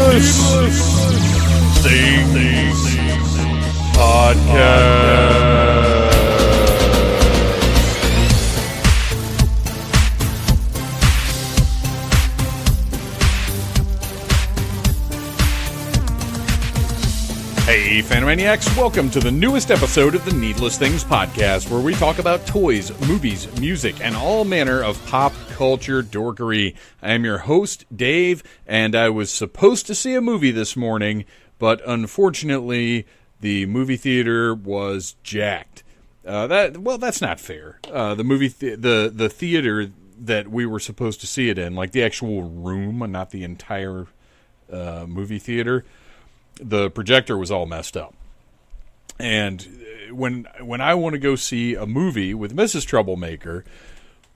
Things Podcast. Hey, Phantomaniacs, welcome to the newest episode of the Needless Things Podcast, where we talk about toys, movies, music, and all manner of pop culture dorkery. I am your host, Dave, and I was supposed to see a movie this morning, but unfortunately, the movie theater was jacked. That's not fair. The theater that we were supposed to see it in, like the actual room, and not the entire movie theater, the projector was all messed up. And when I want to go see a movie with Mrs. Troublemaker,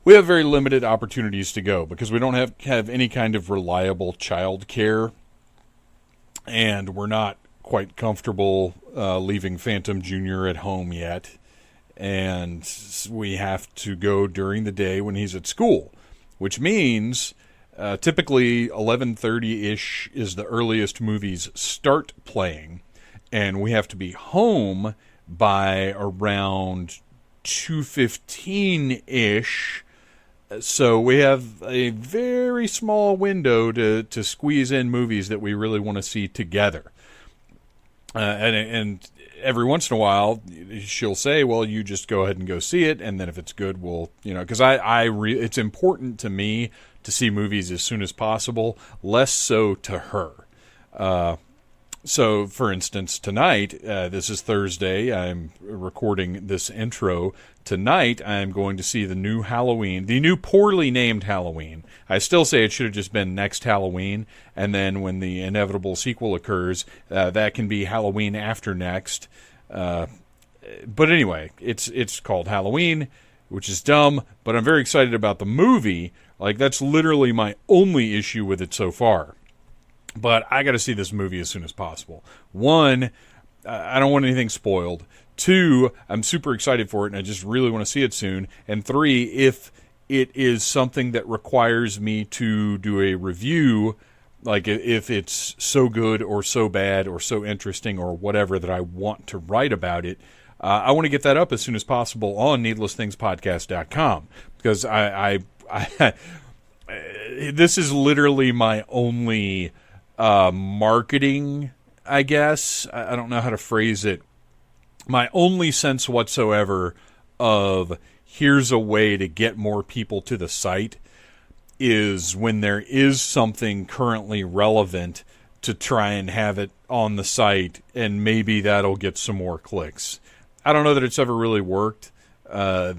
we have very limited opportunities to go because we don't have any kind of reliable child care, and we're not quite comfortable leaving Phantom Jr. at home yet, and we have to go during the day when he's at school, which means typically 11:30-ish is the earliest movies start playing, and we have to be home by around 2:15-ish. So we have a very small window to squeeze in movies that we really want to see together. And every once in a while, she'll say, well, you just go ahead and go see it, and then if it's good, we'll, because it's important to me to see movies as soon as possible, less so to her. So, for instance, tonight, this is Thursday, I'm recording this intro. Tonight, I'm going to see the new poorly named Halloween. I still say it should have just been Next Halloween, and then when the inevitable sequel occurs, that can be Halloween After Next. But anyway, it's called Halloween, which is dumb, but I'm very excited about the movie. Like, that's literally my only issue with it so far. But I got to see this movie as soon as possible. One, I don't want anything spoiled. Two, I'm super excited for it, and I just really want to see it soon. And three, if it is something that requires me to do a review, like if it's so good or so bad or so interesting or whatever that I want to write about it, I want to get that up as soon as possible on needlessthingspodcast.com, because this is literally my only marketing, I guess. I don't know how to phrase it. My only sense whatsoever of here's a way to get more people to the site is when there is something currently relevant to try and have it on the site, and maybe that'll get some more clicks. I don't know that it's ever really worked. I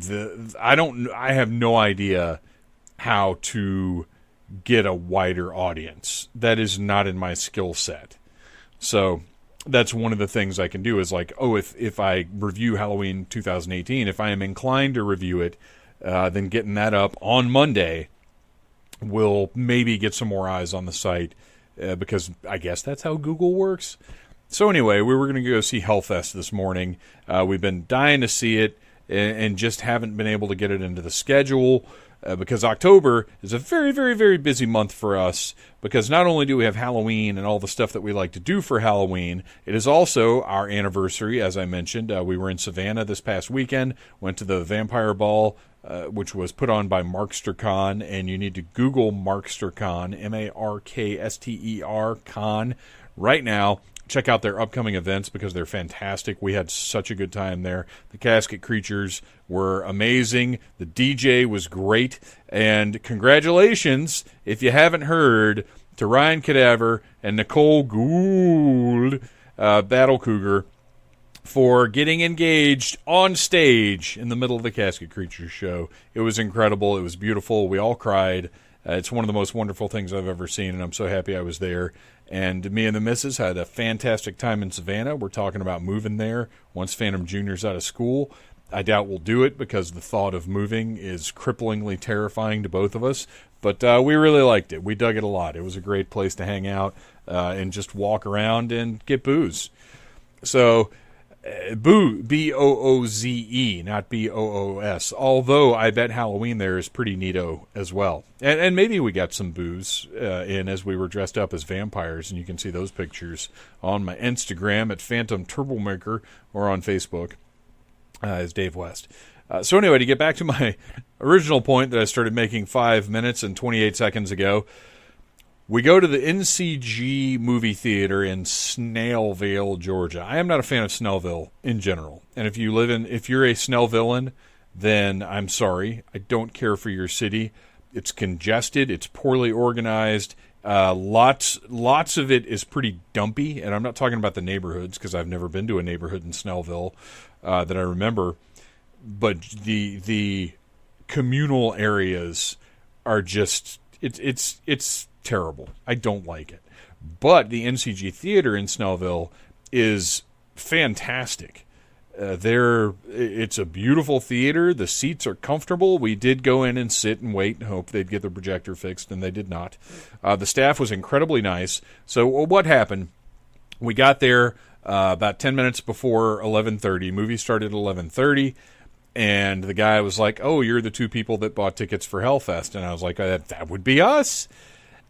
have no idea how to get a wider audience. That is not in my skill set. So that's one of the things I can do is like, if I review Halloween 2018, if I am inclined to review it, then getting that up on Monday will maybe get some more eyes on the site, because I guess that's how Google works. So anyway, we were going to go see Hellfest this morning. We've been dying to see it and just haven't been able to get it into the schedule. Because October is a very, very, very busy month for us, because not only do we have Halloween and all the stuff that we like to do for Halloween, it is also our anniversary, as I mentioned. We were in Savannah this past weekend, went to the Vampire Ball, which was put on by MarksterCon, and you need to Google MarksterCon, M-A-R-K-S-T-E-R, Con, right now. Check out their upcoming events because they're fantastic. We had such a good time there. The Casket Creatures were amazing. The DJ was great. And congratulations, if you haven't heard, to Ryan Cadaver and Nicole Gould, Battle Cougar, for getting engaged on stage in the middle of the Casket Creatures show. It was incredible. It was beautiful. We all cried. It's one of the most wonderful things I've ever seen, and I'm so happy I was there. And me and the missus had a fantastic time in Savannah. We're talking about moving there once Phantom Jr.'s out of school. I doubt we'll do it because the thought of moving is cripplingly terrifying to both of us. But we really liked it. We dug it a lot. It was a great place to hang out and just walk around and get booze. So Booze, not Boos. Although I bet Halloween there is pretty neato as well. And maybe we got some booze in as we were dressed up as vampires, and you can see those pictures on my Instagram at Phantom Troublemaker or on Facebook as Dave West. So anyway, to get back to my original point that I started making 5 minutes and 28 seconds ago, we go to the NCG movie theater in Snellville, Georgia. I am not a fan of Snellville in general. And if you're a Snellvillian, then I'm sorry. I don't care for your city. It's congested. It's poorly organized. Lots of it is pretty dumpy. And I'm not talking about the neighborhoods because I've never been to a neighborhood in Snellville that I remember. But the communal areas are just it's terrible. I don't like it. But the NCG Theater in Snellville is fantastic. It's a beautiful theater. The seats are comfortable. We did go in and sit and wait and hope they'd get the projector fixed, and they did not. The staff was incredibly nice. So what happened? We got there about 10 minutes before 11:30. Movie started at 11:30. And the guy was like, "Oh, you're the two people that bought tickets for Hellfest." And I was like, "That would be us."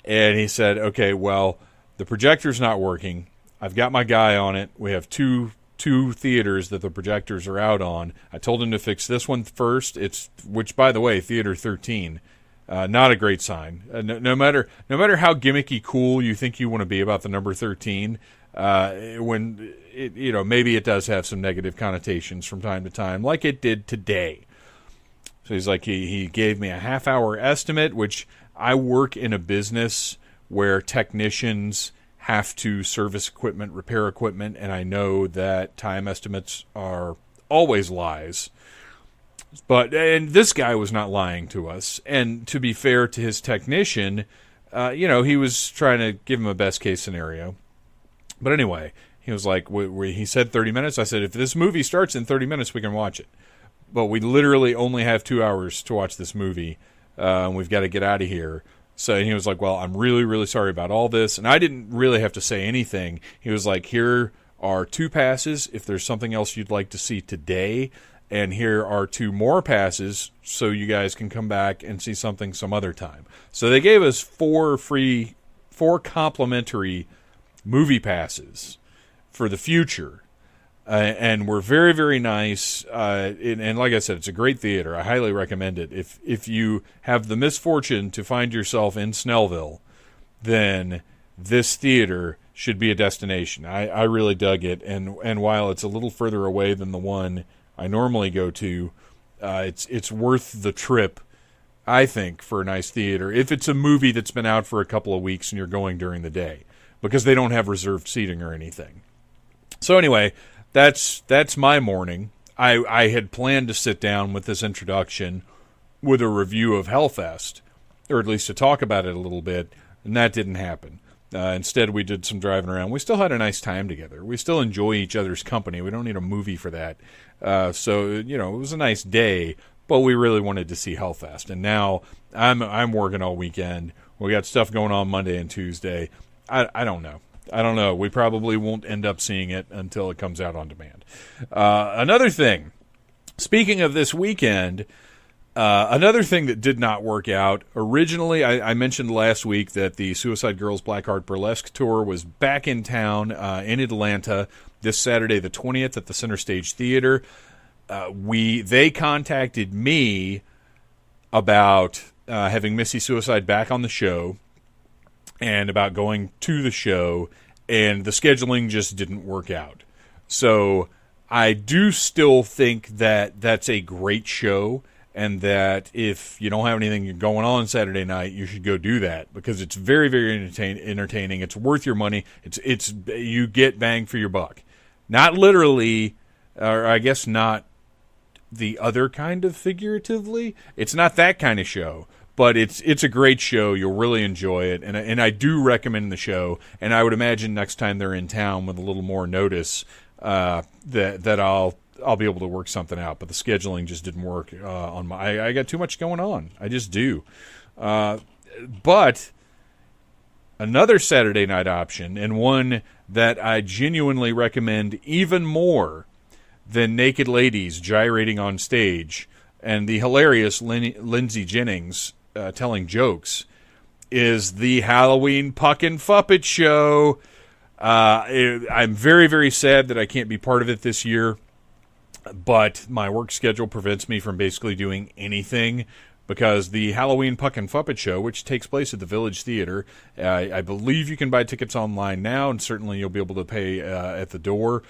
And he said, "Okay, well, the projector's not working. I've got my guy on it. We have two theaters that the projectors are out on. I told him to fix this one first. Which, by the way, Theater 13, not a great sign. No matter how gimmicky cool you think you want to be about the number 13, when maybe it does have some negative connotations from time to time, like it did today." So he's like, he gave me a half-hour estimate, which I work in a business where technicians have to service equipment, repair equipment, and I know that time estimates are always lies. And this guy was not lying to us. And to be fair to his technician, he was trying to give him a best-case scenario. But anyway, he was like, he said 30 minutes. I said, if this movie starts in 30 minutes, we can watch it. But we literally only have 2 hours to watch this movie, and we've got to get out of here. So he was like, well, I'm really, really sorry about all this. And I didn't really have to say anything. He was like, here are 2 passes if there's something else you'd like to see today. And here are 2 more passes so you guys can come back and see something some other time. So they gave us 4 complimentary movie passes for the future. And we're very, very nice. And like I said, it's a great theater. I highly recommend it. If you have the misfortune to find yourself in Snellville, then this theater should be a destination. I really dug it. And while it's a little further away than the one I normally go to, it's worth the trip, I think, for a nice theater. If it's a movie that's been out for a couple of weeks and you're going during the day, because they don't have reserved seating or anything. So anyway, that's my morning. I had planned to sit down with this introduction with a review of Hellfest, or at least to talk about it a little bit, and that didn't happen. Instead, we did some driving around. We still had a nice time together. We still enjoy each other's company. We don't need a movie for that. So, it was a nice day, but we really wanted to see Hellfest. And now I'm working all weekend. We got stuff going on Monday and Tuesday. I don't know. We probably won't end up seeing it until it comes out on demand. Another thing, speaking of this weekend, another thing that did not work out. Originally, I mentioned last week that the Suicide Girls Blackheart Burlesque Tour was back in town in Atlanta this Saturday the 20th at the Center Stage Theater. They contacted me about having Missy Suicide back on the show and about going to the show, and the scheduling just didn't work out. So I do still think that that's a great show, and that if you don't have anything going on Saturday night, you should go do that, because it's very, very entertaining. It's worth your money. It's you get bang for your buck. Not literally, or I guess not the other kind of figuratively. It's not that kind of show. But it's a great show. You'll really enjoy it, and I do recommend the show. And I would imagine next time they're in town with a little more notice, that I'll be able to work something out. But the scheduling just didn't work on my. I got too much going on. I just do. But another Saturday night option, and one that I genuinely recommend even more, than naked ladies gyrating on stage and the hilarious Lindsay Jennings telling jokes is the Halloween Puck and Fuppet Show. I'm very, very sad that I can't be part of it this year, but my work schedule prevents me from basically doing anything because the Halloween Puck and Fuppet Show, which takes place at the Village Theater, I believe you can buy tickets online now, and certainly you'll be able to pay at the door.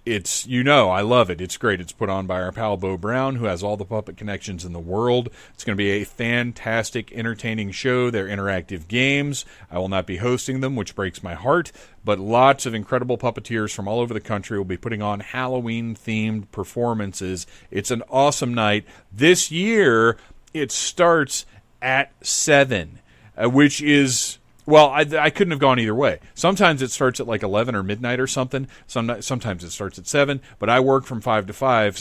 It's, I love it. It's great. It's put on by our pal Bo Brown, who has all the puppet connections in the world. It's going to be a fantastic, entertaining show. They're interactive games. I will not be hosting them, which breaks my heart, but lots of incredible puppeteers from all over the country will be putting on Halloween-themed performances. It's an awesome night. This year, it starts at 7, which is... Well, I couldn't have gone either way. Sometimes it starts at like 11 or midnight or something. Sometimes it starts at 7, but I work from 5 to 5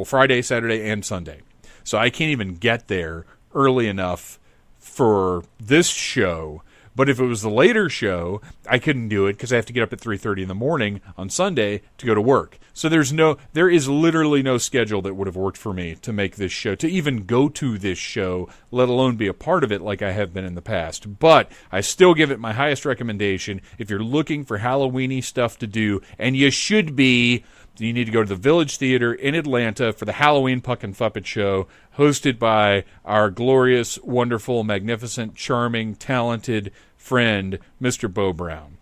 Friday, Saturday, and Sunday. So I can't even get there early enough for this show. But if it was the later show, I couldn't do it because I have to get up at 3:30 in the morning on Sunday to go to work. So there is literally no schedule that would have worked for me to make this show, to even go to this show, let alone be a part of it like I have been in the past. But I still give it my highest recommendation. If you're looking for Halloween-y stuff to do, and you should be, you need to go to the Village Theater in Atlanta for the Halloween Puck and Fuppet Show, hosted by our glorious, wonderful, magnificent, charming, talented friend, Mr. Bo Brown.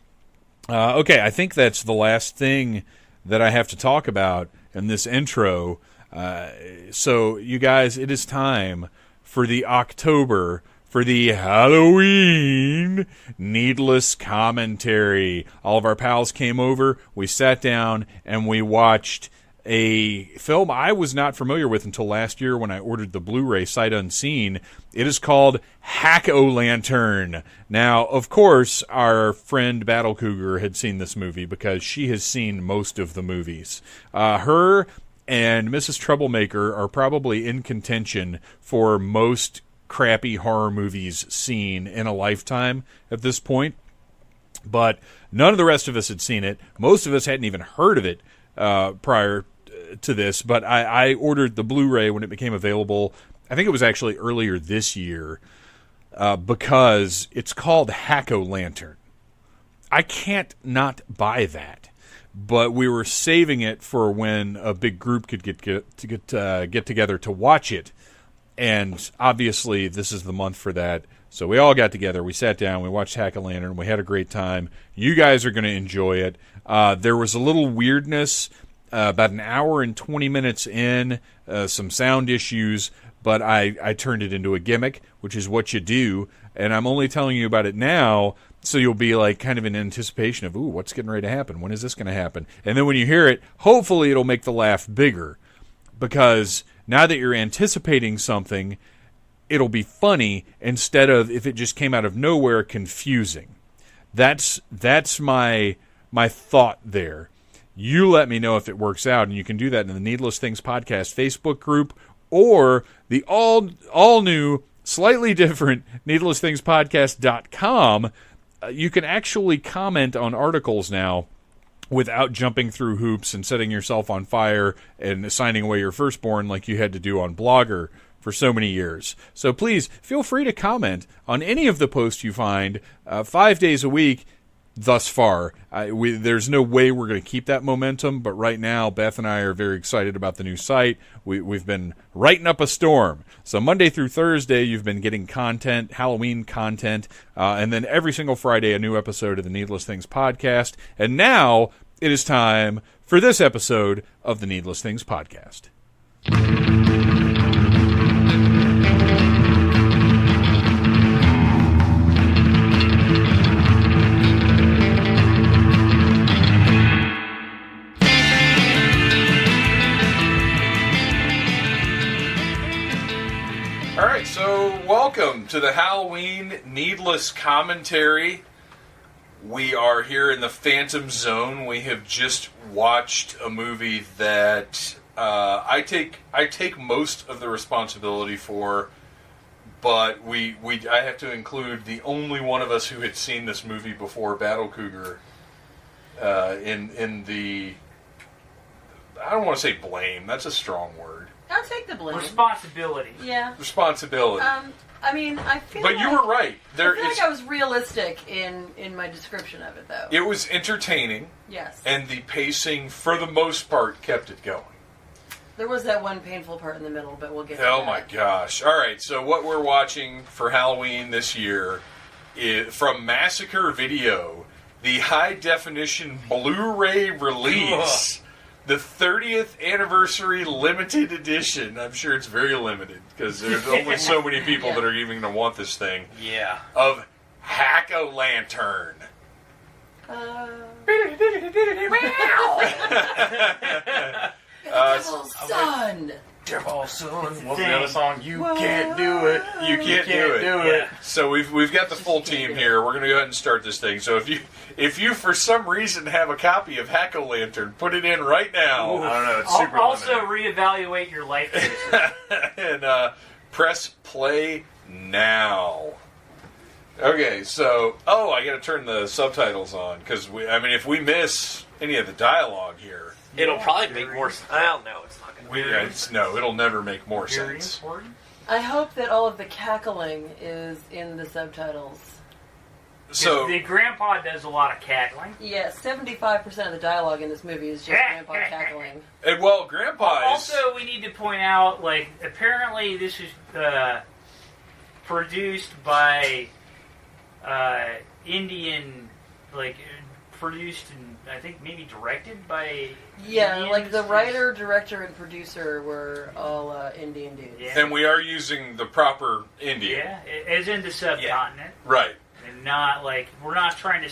Okay, I think that's the last thing that I have to talk about in this intro. So, you guys, it is time for the Halloween Needless Commentary. All of our pals came over, we sat down, and we watched a film I was not familiar with until last year when I ordered the Blu-ray sight unseen. It is called Hack-O-Lantern. Now, of course, our friend Battle Cougar had seen this movie because she has seen most of the movies. Her and Mrs. Troublemaker are probably in contention for most crappy horror movies seen in a lifetime at this point. But none of the rest of us had seen it. Most of us hadn't even heard of it prior to this, but I ordered the Blu-ray when it became available. I think it was actually earlier this year because it's called Hack-O-Lantern. I can't not buy that, but we were saving it for when a big group could get together to watch it, and obviously this is the month for that. So we all got together, we sat down, we watched Hack-O-Lantern, we had a great time. You guys are going to enjoy it. There was a little weirdness about an hour and 20 minutes in, some sound issues, but I turned it into a gimmick, which is what you do, and I'm only telling you about it now so you'll be like kind of in anticipation of, ooh, what's getting ready to happen? When is this going to happen? And then when you hear it, hopefully it'll make the laugh bigger, because now that you're anticipating something, it'll be funny instead of, if it just came out of nowhere, confusing. That's my thought there. You let me know if it works out, and you can do that in the Needless Things Podcast Facebook group or the all new, slightly different needlessthingspodcast.com. You can actually comment on articles now without jumping through hoops and setting yourself on fire and signing away your firstborn like you had to do on Blogger for so many years. So please, feel free to comment on any of the posts you find 5 days a week. Thus far, there's no way we're going to keep that momentum, but right now, Beth and I are very excited about the new site. We've been writing up a storm. So Monday through Thursday, you've been getting content, Halloween content, and then every single Friday, a new episode of the Needless Things Podcast. And now, it is time for this episode of the Needless Things Podcast. Welcome to the Halloween Needless Commentary. We are here in the Phantom Zone. We have just watched a movie that I take most of the responsibility for, but I have to include the only one of us who had seen this movie before, Battle Cougar, in the I don't want to say blame. That's a strong word. I'll take the blame. Responsibility. Yeah. Responsibility. I mean, I feel But like... you were right. I feel like I was realistic in my description of it, though. It was entertaining. Yes. And the pacing, for the most part, kept it going. There was that one painful part in the middle, but we'll get to that. Oh my gosh. All right, so what we're watching for Halloween this year is from Massacre Video, the high-definition Blu-ray release, the 30th anniversary limited edition. I'm sure it's very limited, because there's only so many people that are even going to want this thing. Yeah. Of Hack-O-Lantern. Devil's Son! Devil's Son. What's Dang. the other song? You can't do it. You can't do it. Yeah. So we've got the full team here. We're going to go ahead and start this thing. So if you for some reason have a copy of Hack-O-Lantern, put it in right now. I don't know. It's super Also, limited. reevaluate your life choices. And press play now. Okay, so I got to turn the subtitles on because if we miss any of the dialogue here, It'll probably make more sense. Well, no, it's not going to. it'll never make more Very sense. important. I hope that all of the cackling is in the subtitles. So The grandpa does a lot of cackling. Yeah, 75% of the dialogue in this movie is just Grandpa cackling. and Grandpa is Also, we need to point out, apparently this is produced by Indian, produced and I think maybe directed by Yeah, Indians. the writer, director, and producer were all Indian dudes. Yeah. and we are using the proper Indian. Yeah, as in the subcontinent. Right. And not, we're not trying to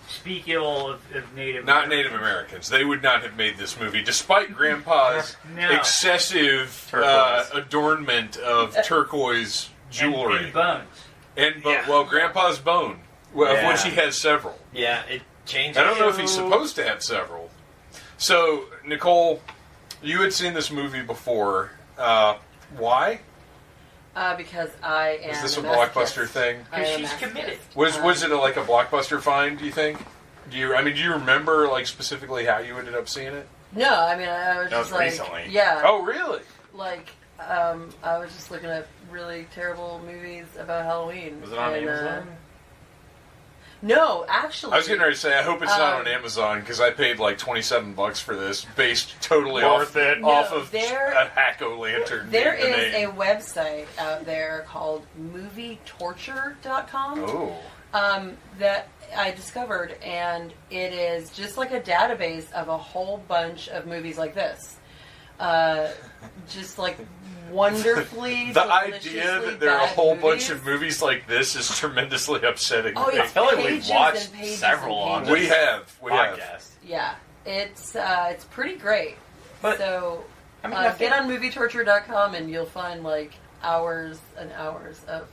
speak ill of Native Not Americans. Native Americans. They would not have made this movie, despite Grandpa's No. excessive Turquoise. adornment of turquoise jewelry. And bones. Grandpa's bone, of which he has several. Yeah, it changes. I don't know if he's supposed to have several. So, Nicole, you had seen this movie before. Why? Because I am Is this a masochist. blockbuster thing? I Because am she's masochist. committed. Was it a blockbuster find? Do you think? Do you remember specifically how you ended up seeing it? No, I mean, I was That just was recently. yeah. Oh, really? I was just looking at really terrible movies about Halloween. Was it on and, Amazon? No, actually. I was getting ready to say, I hope it's not on Amazon because I paid $27 for this, based totally off of a Hack-O-Lantern. There being the is name. a website out there called movietorture.com that I discovered, and it is just like a database of a whole bunch of movies like this. Just wonderfully The idea that there are a whole bunch of movies like this is tremendously upsetting. Oh, to yeah. me. I feel like Pages we've watched and pages several and on pages. this We have. podcast. Yeah, it's pretty great. But, so I get on movietorture.com and you'll find hours and hours of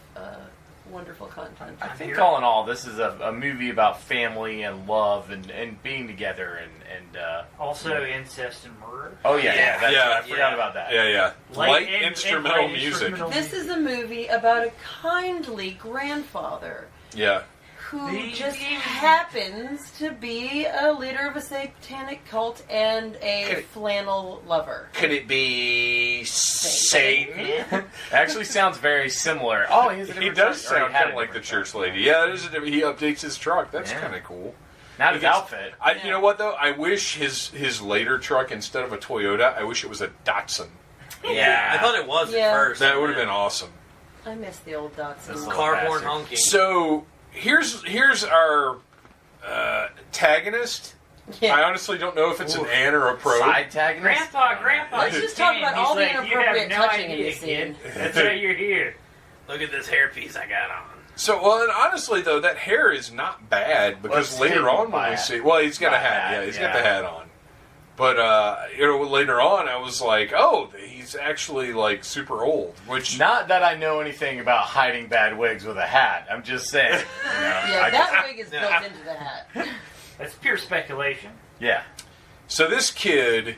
wonderful content. I think all in all, this is a movie about family and love and being together and Also incest and murder. oh yeah, I forgot Yeah. about that. Yeah. Light and instrumental light music. instrumental This is a movie about a kindly grandfather Yeah. who The- just happens to be a leader of a satanic cult and a flannel lover. Could it be Satan? Actually, sounds very similar. Oh, He does sound kind of like the church lady. Yeah, he updates his truck. That's Yeah. kind of cool. Not his outfit. You know what, though? I wish his later truck, instead of a Toyota, I wish it was a Datsun. Yeah, I thought it was Yeah. at first. That would have been awesome. I miss the old Datsun. This Car horn bastard. honking. So, here's our antagonist. Yeah. I honestly don't know if it's an an or a pro. Side tagonist? Grandpa. Let's just talk about all the He's like, inappropriate you have no touching in idea, this kid. scene. That's why you're here. Look at this hairpiece I got on. So, and honestly, though, that hair is not bad because it's later hidden on when by we it. see... Well, he's got a Not hat. bad, Yeah, he's got the yeah. hat on. But, later on, I was like, oh, he's actually, super old, which... Not that I know anything about hiding bad wigs with a hat. I'm just saying. Yeah, that wig is built into the hat. That's pure speculation. Yeah. So this kid,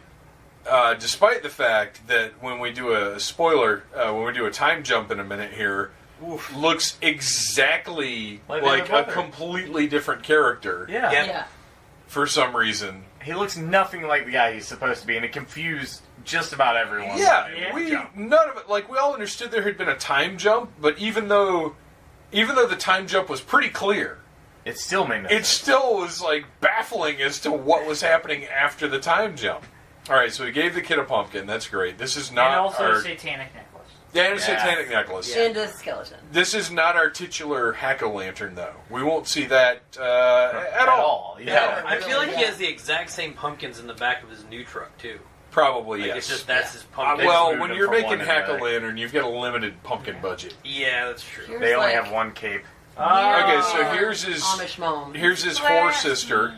despite the fact that when we do a spoiler, when we do a time jump in a minute here, looks exactly Like like their a brother. completely different character Yeah. Yep. Yeah. for some reason. He looks nothing like the guy he's supposed to be, and it confused just about everyone. Yeah, none of it. Like, we all understood there had been a time jump, but even though the time jump was pretty clear, it still made no it sense. still was like baffling as to what was happening after the time jump. All right, so we gave the kid a pumpkin. That's great. This is not And also our a satanic necklace. and a satanic necklace. And a skeleton. This is not our titular hack-o'-lantern, though. We won't see that at all. Yeah. I feel like he has the exact same pumpkins in the back of his new truck too. Probably, Like yes. it's just that's his pumpkin. Well, moved when them you're from making one to the other. hack-o'-lantern, you've got a limited pumpkin budget. Yeah, that's true. Here's They only like have one cape. Okay, so here's his Amish mom. here's his whore sister.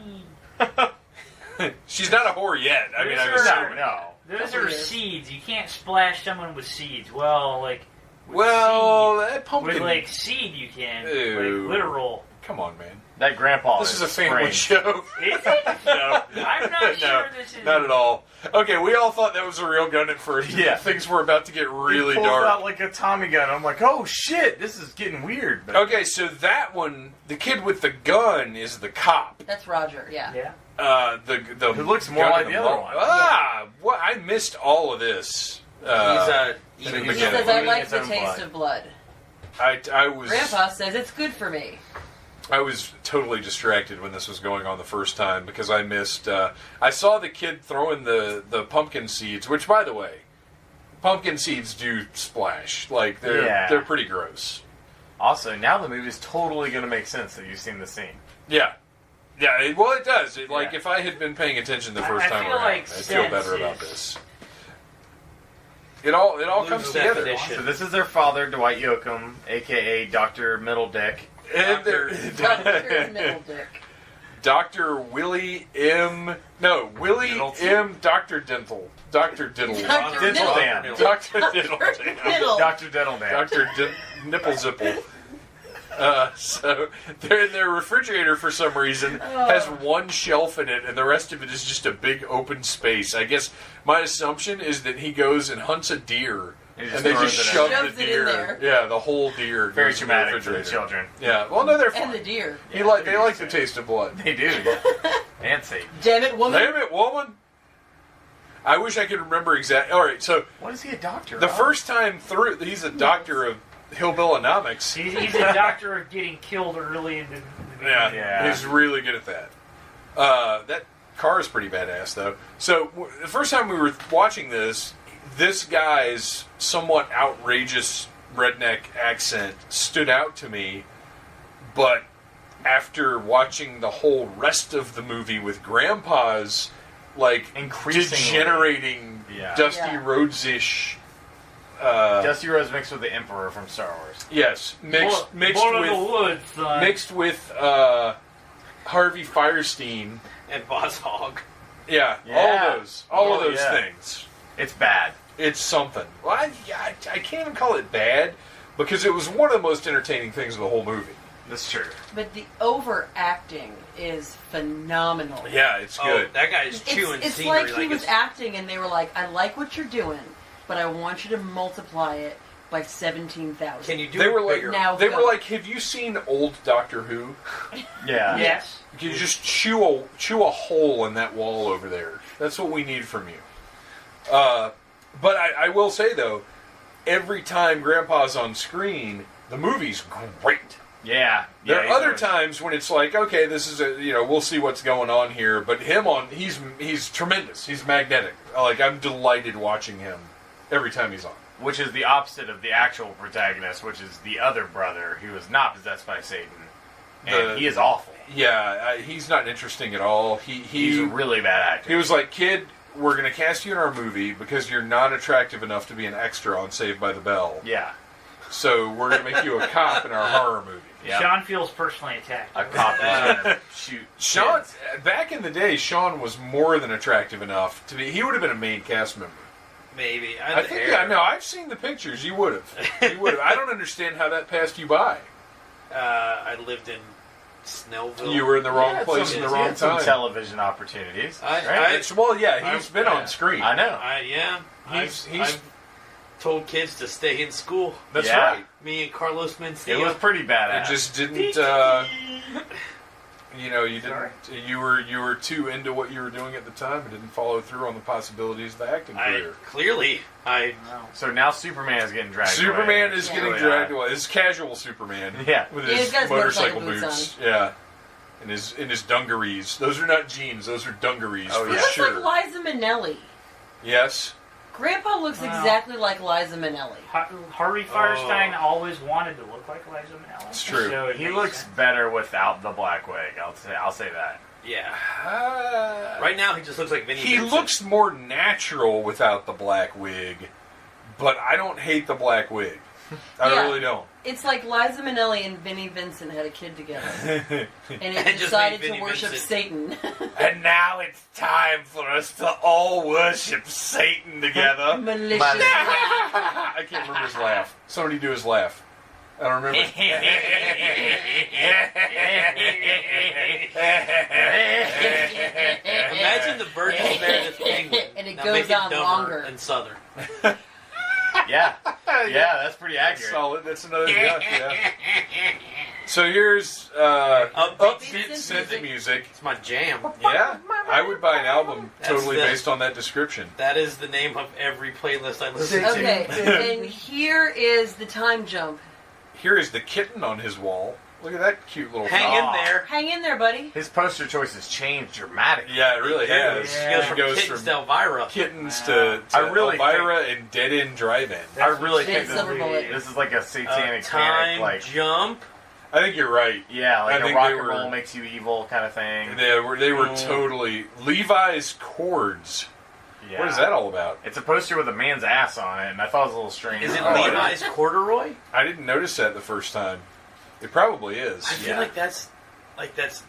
She's not a whore yet. I mean, I'm Those are- assuming. No. Those Couple are years. seeds. You can't splash someone with seeds. Well, like with Well, seed, that pumpkin. with like seed, you can Ew. like literal. Come on, man. That grandpa This is a family strange. show. Is it? No, I'm not no, sure this is. not at all. Okay, we all thought that was a real gun at first. Yeah. Things were about to get really he pulls dark. out like a Tommy gun. I'm like, oh shit, this is getting weird. But Okay, so that one, the kid with the gun is the cop. That's Roger, yeah. Yeah. The Who looks more gun like in the other mall- one. Ah, what? I missed all of this. He's in the eating He his beginning. says, I Eating like his the own taste blood. of blood. I was Grandpa says it's good for me. I was totally distracted when this was going on the first time because I missed. I saw the kid throwing the pumpkin seeds, which, by the way, pumpkin seeds do splash. Like they're pretty gross. also, now the movie's totally going to make sense that you've seen the scene. Yeah. Yeah, it does. Like, Yeah. if I had been paying attention the first I time feel around, like I'd feel better sense about is- this. It all Loose comes together. definition. So this is their father, Dwight Yoakam, a.k.a. Dr. Middle Dick. And Dr. Middledick. Dr. Willie M. No, Willie Middleton? M. Dr. Dental. Dr. Diddle. Dr. Diddle Middle. Dan. Dr. Diddle. Middle. Dr. Diddleman. Dr. Nipple Zipple. So their refrigerator, for some reason, has one shelf in it, and the rest of it is just a big open space. I guess my assumption is that he goes and hunts a deer, He just and they throws just it in. shove Shoves the it in deer. there. Yeah, the whole deer. Very goes in the traumatic for the refrigerator. children. Yeah, well, no, they're fine. And the deer. They like the taste of blood. They do. And Satan. Damn it, woman. Damn it, woman! I wish I could remember exactly. All right, so What is he a doctor the of? first time through, he's a doctor of hillbillonomics. He's a doctor of getting killed early in the Yeah, Yeah. he's really good at that. That car is pretty badass, though. So the first time we were watching this guy's somewhat outrageous redneck accent stood out to me, but after watching the whole rest of the movie with Grandpa's like Increasingly. degenerating Yeah. Dusty Yeah. Rhodes-ish. Dusty Rhodes mixed with the Emperor from Star Wars. Yes, mixed Born of the with woods, son. mixed with Harvey Firestein. And Boss Hog. Yeah, Yeah. all of Oh, those yeah. things. It's bad. It's something. Well, I can't even call it bad because it was one of the most entertaining things of the whole movie. That's true. But the overacting is phenomenal. Yeah, it's Oh, good. that guy's chewing It's scenery like he was it's- acting and they were like, I like what you're doing, but I want you to multiply it by 17,000. Can you do They it were like, bigger? Now they go. were like, have you seen old Doctor Who? Yeah. Yes. You just chew a hole in that wall over there. That's what we need from you. But I will say though, every time Grandpa's on screen, the movie's great. Yeah. There Yeah, are other he's times when it's like, okay, this is we'll see what's going on here. But he's tremendous. He's magnetic. Like, I'm delighted watching him every time he's on. which is the opposite of the actual protagonist, which is the other brother who is not possessed by Satan. And he is awful. Yeah, he's not interesting at all. He's a really bad actor. He was like, kid, we're going to cast you in our movie because you're not attractive enough to be an extra on Saved by the Bell. Yeah. So we're going to make you a cop in our horror movie. Yeah. Sean feels personally attacked. A cop who's gonna shoot Sean, kids. back in the day, Sean was more than attractive enough to be. He would have been a main cast member. Maybe. I think. Yeah, no, I've seen the pictures. You would have. You would have. I don't understand how that passed you by. I lived in Snellville. You were in the wrong Yeah, place some- in the he wrong had some time. television opportunities. I- Well, yeah, he's been yeah. on screen. I know. He's- I've told kids to stay in school. That's Yeah. right. Me and Carlos It Mencia. was pretty It badass. just didn't. You know, you didn't. You were too into what you were doing at the time and didn't follow through on the possibilities of the acting career. So now Superman is getting dragged. Superman away. is getting dragged away. It's casual Superman. Yeah, with he's his got his motorcycle motorcycle boots. boots Yeah, in his dungarees. Those are not jeans. Those are dungarees. Oh, for yeah. Looks sure. like Liza Minnelli. Yes. Grandpa looks Wow. exactly like Liza Minnelli. Harvey Firestein always wanted to look like Liza Minnelli. It's true. So it He makes looks sense. better without the black wig. I'll say that. Yeah. Right now, he just looks like Vinny He Vincent. looks more natural without the black wig, but I don't hate the black wig. I Yeah. really don't. It's like Liza Minnelli and Vinnie Vincent had a kid together. And it just decided made to Vinnie worship Vincent. Satan. And now it's time for us to all worship Satan together. Malicious. I can't remember his laugh. Somebody do his laugh. I don't remember. Imagine the Burgess Meredith penguin. And it Now goes make on dumber longer. and southern. Yeah, that's pretty accurate. Solid. That's another duck, yeah. So here's Upbeat synth music. It's my jam. Yeah, I would buy an album That's totally the- based on that description. That is the name of every playlist I listen to. Okay, and here is the time jump. Here is the kitten on his wall. Look at that cute little Hang thing. in there. Hang in there, buddy. His poster choices changed dramatically. Yeah, it really has. Yeah. He goes It from goes kittens from to Elvira. kittens to I really Elvira and Dead End Drive-In. I really Big think silver bullet. this is like a satanic Time panic, like jump. I think you're right. yeah, like I a think rock they and were- roll makes you evil kind of thing. They were totally Levi's cords. Yeah. What is that all about? It's a poster with a man's ass on it, and I thought it was a little strange. Is it Oh, Levi's corduroy? I didn't notice that the first time. It probably is. I feel like that's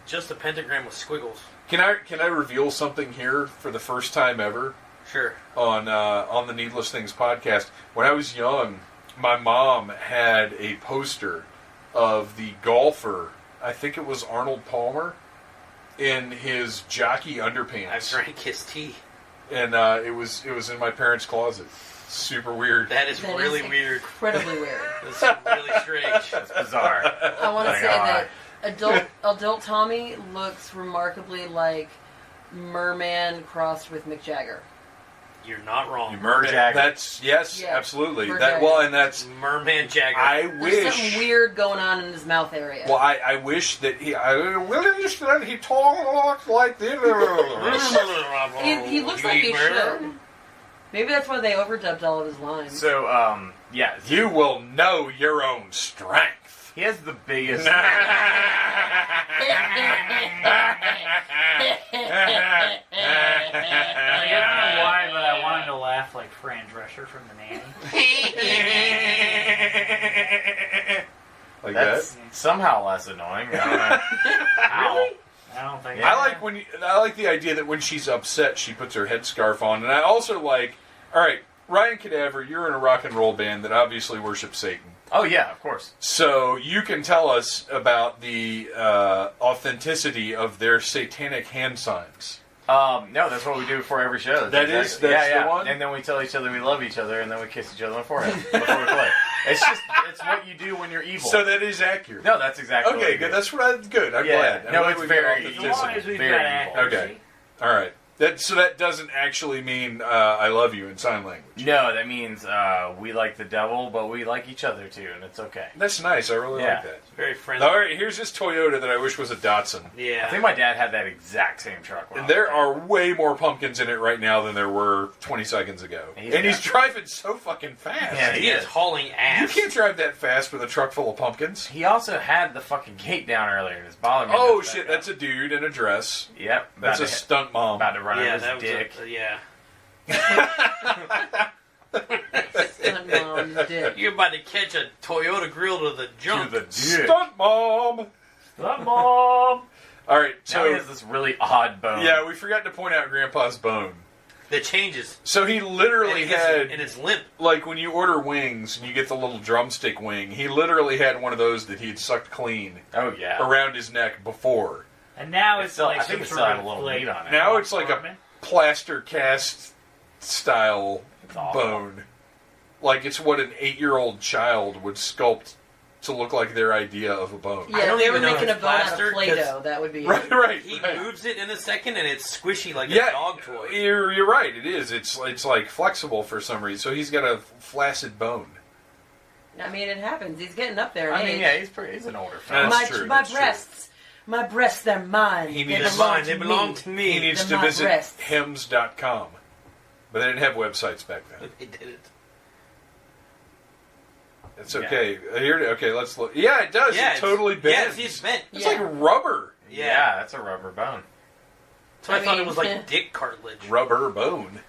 just a pentagram with squiggles. Can I reveal something here for the first time ever Sure. on the Needless Things podcast? When I was young, my mom had a poster of the golfer. I think it was Arnold Palmer in his jockey underpants. I drank his tea. And it was in my parents' closet. Super weird. That is That really is weird. Incredibly weird. That's really strange. It's bizarre. I want to Like, say alright. that adult Tommy looks remarkably like Merman crossed with Mick Jagger. You're not wrong. Merman Jagger. That's yes, Yeah. absolutely. Merman That Jagger. well, and that's Merman Jagger. I There's wish. something weird going on in his mouth area. Well, I wish that he talked like this. He looks like he should. Maybe that's why they overdubbed all of his lines. So, yeah, You will know your own strength. he has the biggest. I don't know why, but I wanted to laugh like Fran Drescher from The Nanny. Like That's that. somehow less annoying. I don't know. How? I don't think. I like I like the idea that when she's upset, she puts her headscarf on, and I also like. All right, Ryan Cadaver, you're in a rock and roll band that obviously worships Satan. Oh yeah, of course. So you can tell us about the authenticity of their satanic hand signs. No, that's what we do before every show. That's the one? And then we tell each other we love each other, and then we kiss each other on the forehead before we play. It's what you do when you're evil. So that is accurate. No, that's exactly what Okay, we good. do. That's what good. I'm Yeah. glad. I'm No, glad it's we got very- As authenticity. long as we've Very got evil. accuracy. Okay. All right. So that doesn't actually mean I love you in sign language. No, that means we like the devil, but we like each other too, and it's okay. That's nice. I really Yeah. like that. Very friendly. All right. Here's this Toyota that I wish was a Datsun. Yeah. I think my dad had that exact same truck. when I And was there a kid. are way more pumpkins in it right now than there were 20 seconds ago. He's And he's got- driving so fucking fast. Yeah, he is hauling ass. You can't drive that fast with a truck full of pumpkins. He also had the fucking gate down earlier, and it's bothering me. Oh, to shit. back That's a dude in a dress. up. Yep. That's a about to, stunt mom. about to run Yeah, over that his was dick. yeah. Stunt mom's dick. You're about to catch a Toyota grill to the To jump. the dick. Stunt mom! Stop, Mom. All right. Now he So, has this really odd bone. yeah, we forgot to point out Grandpa's bone. That changes. So he literally and had, it's limp. like when you order wings and you get the little drumstick wing, he literally had one of those that he'd sucked clean Oh yeah. around his neck before. And now It's it's still- like I think some it sort still had of a little like, meat on it. Now it's like a apartment. plaster cast style It's awful. bone. Like it's what an 8-year-old child would sculpt to look like their idea of a bone. Yeah, if they were even know making a it's bone out plaster, of Play-Doh, 'cause that would be Right. He moves it in a second, and it's squishy like Yeah, a dog toy. You're right. It is. It's like flexible for some reason. So he's got a flaccid bone. I mean, it happens. He's getting up there in I mean, age. yeah, he's an older fella. That's true, my that's true. breasts. My breasts, they're mine. He they needs- belong Mine, to they me. belong to me. He needs They're to my visit breasts. hems.com. But they didn't have websites back then. They did it. It's okay. Okay, let's look. Yeah, it does. Yeah, it totally bends. Yeah, it's bent. It's Yeah. like rubber. Yeah, that's a rubber bone. So I thought mean, it was like dick cartilage. Rubber bone.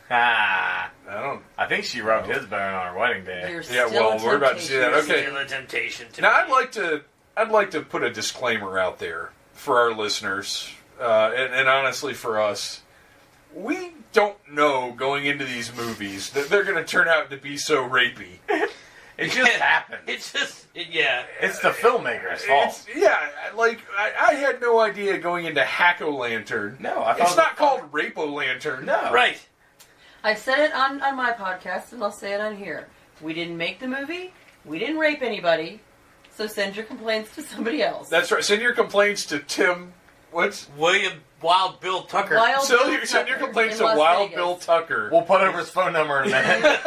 Ah, I don't. I think she rubbed his bone on her wedding day. You're Yeah, still well, a we're about to see that. temptation. Okay. Still a temptation to Now, me. I'd like to put a disclaimer out there for our listeners, and honestly for us. We don't know going into these movies that they're going to turn out to be so rapey. It just happened. It's just, yeah. It's the filmmaker's fault. I had no idea going into Hack-O-Lantern. No, I thought It's not called Rape-O-Lantern. No. Right. I said it on my podcast, and I'll say it on here. We didn't make the movie. We didn't rape anybody. So send your complaints to somebody else. That's right. Send your complaints to Tim. What's William Wild Bill Tucker. Wild Bill send your Tucker complaints in to Las Wild Vegas. Bill Tucker. We'll put over his phone number in a minute.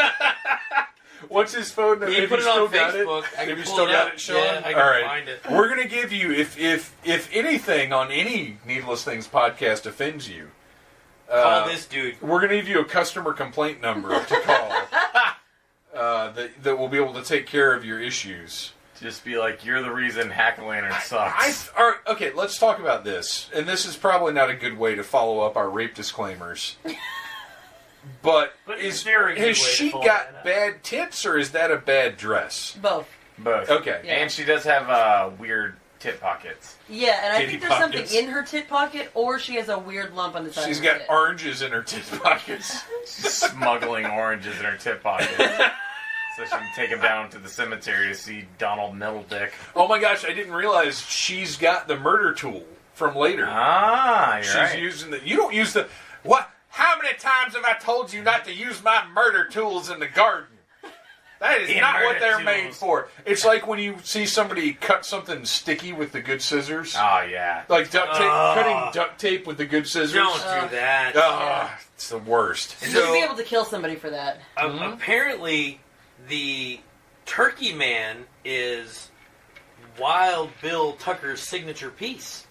What's his phone number? He Have put you it on still got it? Facebook. I can Have you pull still it got up. it, Sean? Yeah, I can All right. find it. We're gonna give you if anything on any Needless Things podcast offends you, Call this dude. we're gonna give you a customer complaint number to call. That will be able to take care of your issues. Just be like, you're the reason Hack-O-Lantern sucks. All right, okay, let's talk about this. And this is probably not a good way to follow up our rape disclaimers. But it's a very good has way to she follow got that up. bad tits, or is that a bad dress? Both. Both. Okay. Yeah. And she does have weird tit pockets. Yeah, and I Titty think there's pockets. something in her tit pocket, or she has a weird lump on the side She's of her got tit. oranges in her tit pockets. She's smuggling oranges in her tit pockets. So she can take them down to the cemetery to see Donald Middledick. Oh my gosh, I didn't realize she's got the murder tool from later. Ah, you're She's right. using the. You don't use the. What? How many times have I told you not to use my murder tools in the garden? That is The not what murder they're tools. made for. It's like when you see somebody cut something sticky with the good scissors. Oh, yeah. Like duct tape, cutting duct tape with the good scissors. Don't do that. It's the worst. You'd be able to kill somebody for that. Apparently, the Turkey Man is Wild Bill Tucker's signature piece.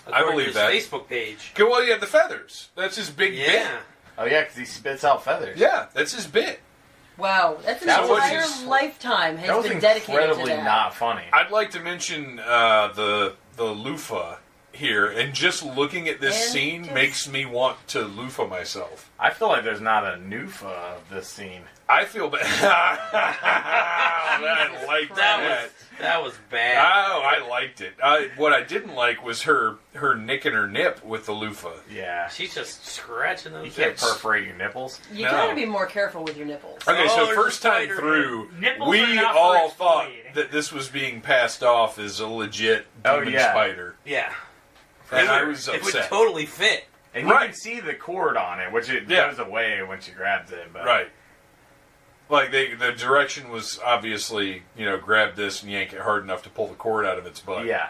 I according believe to that. his Facebook page. Well, yeah, the feathers. That's his big bit. Yeah. Oh, yeah, because he spits out feathers. Yeah, that's his bit. Wow, that's an That was entire his- lifetime That has was been dedicated to incredibly that. not funny. I'd like to mention the loofah here, and just looking at this And scene just- makes me want to loofah myself. I feel like there's not a noofa of this scene. I feel bad. I liked that. That was bad. Oh, I liked it. What I didn't like was her nicking her nip with the loofah. Yeah. She's just scratching those You can't hips. perforate your nipples. You No. gotta be more careful with your nipples. Okay, Oh, so there's first a time spider. through, Nipples are we not for all thought exfoliating. that this was being passed off as a legit Oh, demon yeah. spider. Yeah. And I was It would upset. totally fit. And you Right. can see the cord on it, which it Yeah. goes away when she grabs it. But Right. Like, the direction was obviously, grab this and yank it hard enough to pull the cord out of its butt. Yeah.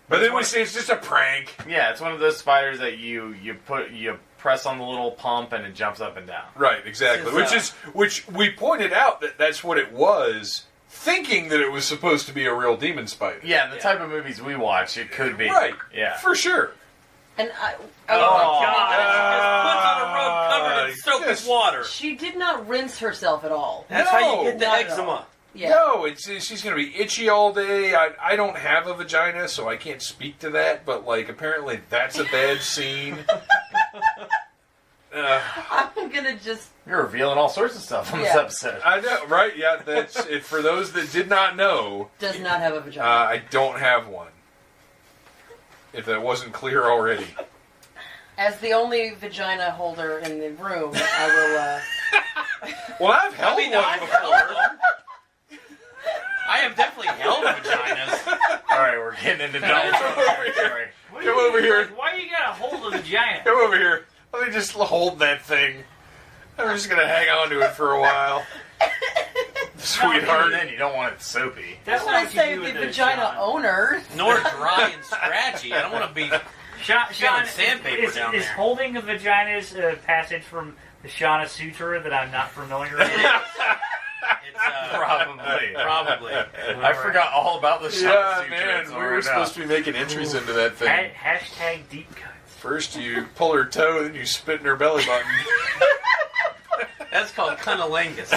But then we say it's just a prank. Yeah, it's one of those spiders that you press on the little pump and it jumps up and down. Right, exactly. It's, Which we pointed out that's what it was, thinking that it was supposed to be a real demon spider. Yeah, the type of movies we watch, it could be. Right. Yeah. For sure. And Oh, Oh, my God. She just puts on a rug covered in soap just- and water. she did not rinse herself at all. That's how No, you get the not at eczema. all. Yeah. No, she's going to be itchy all day. I don't have a vagina, so I can't speak to that, but, apparently that's a bad scene. I'm gonna just. You're revealing all sorts of stuff on this Yeah. episode. I know, right? Yeah, that's it. For those that did not know, Does not have a vagina. I don't have one. If that wasn't clear already. As the only vagina holder in the room, I Well, I've held one I've before. held them. I have definitely held vaginas. All right, we're getting into double territory. What Come do you- over here. Why you gotta hold a vagina? Come over here. Let me just hold that thing. I'm just going to hang on to it for a while. Sweetheart, then you don't want it soapy. That's what I say the vagina owner. Nor dry and scratchy. I don't want to be Sean, sandpaper is down there. holding the vaginas a passage from the Shana Sutra that I'm not familiar with? It's, probably. I forgot all about the shot. Yeah, man, we were supposed to be making entries into that thing. Hashtag deep cuts. First you pull her toe, then you spit in her belly button. That's called cunnilingus.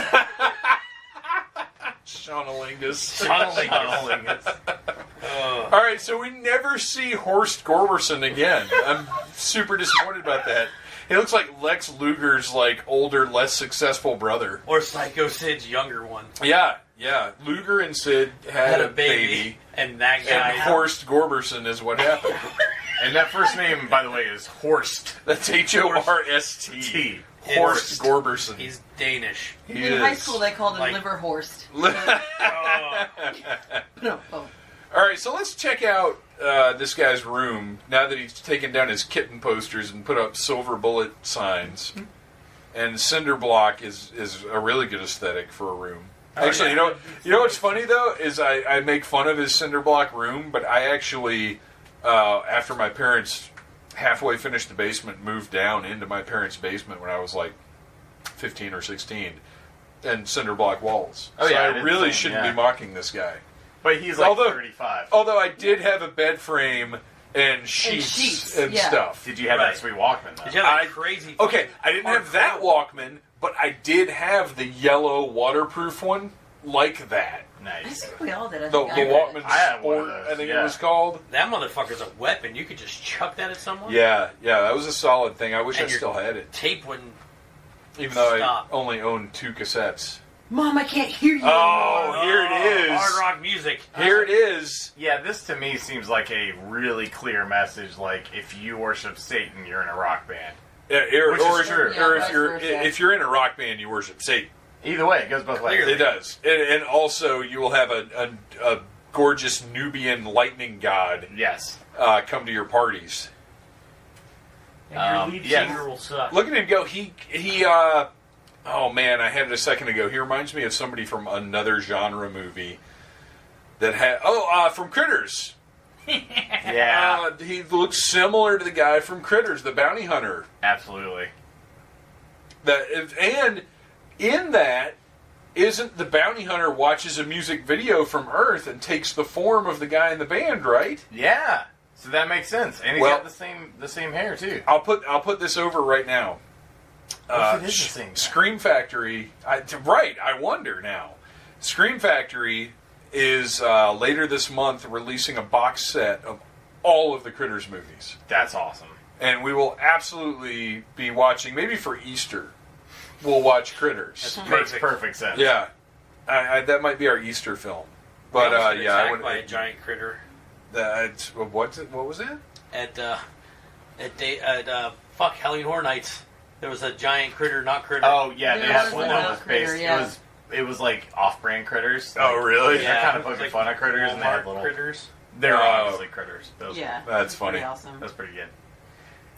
Shaunalingus. Cunnilingus. All right, so we never see Horst Gorberson again. I'm super disappointed about that. He looks like Lex Luger's older, less successful brother. Or Psycho Sid's younger one. Yeah. Luger and Sid had a baby, and that guy. and Horst Gorberson is what happened. And that first name, by the way, is Horst. That's Horst. Horst Gorberson. He's Danish. In high school, they called him Liverhorst. All right, so let's check out this guy's room now that he's taken down his kitten posters and put up silver bullet signs. And cinder block is a really good aesthetic for a room. Actually, you know what's funny though is I make fun of his cinder block room, but I actually after my parents halfway finished the basement, moved down into my parents' basement when I was 15 or 16, and cinder block walls. Oh, so yeah, I really shouldn't be yeah. mocking this guy. But he's 35. Although I did have a bed frame and sheets and stuff. Did you have that sweet Walkman, though? Did you have that crazy... Okay, I didn't have that Walkman, but I did have the yellow waterproof one like that. I Nice. think we all did. The Walkman I had one of Sport, those, I think yeah. it was called. That motherfucker's a weapon. You could just chuck that at someone. Yeah, that was a solid thing. I wish And I your still had it. Tape wouldn't... Even though Stop. I only owned 2 cassettes. Mom, I can't hear you. Oh, here it is. Hard rock music. Here it is. Yeah, this to me seems like a really clear message. If you worship Satan, you're in a rock band. Which is true. If you're in a rock band, you worship Satan. Either way, it goes both ways. It does, and also you will have a gorgeous Nubian lightning god. Yes. Come to your parties. And your lead singer will suck. Look at him go. He. Oh man, I had it a second ago. He reminds me of somebody from another genre movie that had. From Critters. Yeah. He looks similar to the guy from Critters, the bounty hunter. Absolutely. And in that, isn't the bounty hunter watches a music video from Earth and takes the form of the guy in the band, right? Yeah. So that makes sense. And he's got the same hair too. I'll put this over right now. What if it is the same guy? Scream Factory. I wonder now. Scream Factory is later this month releasing a box set of all of the Critters movies. That's awesome. And we will absolutely be watching, maybe for Easter, we'll watch Critters. Makes perfect sense. Yeah. That might be our Easter film. But I attacked by a giant critter. What was that? At Halloween Horror Nights, there was a giant critter, not critter. Oh yeah, they had one that was critter, based. yeah. It was like off-brand critters. Oh really? They're kind of poking fun at critters, and they had Walmart little critters. They're obviously critters. That's funny. Pretty awesome. That's pretty good.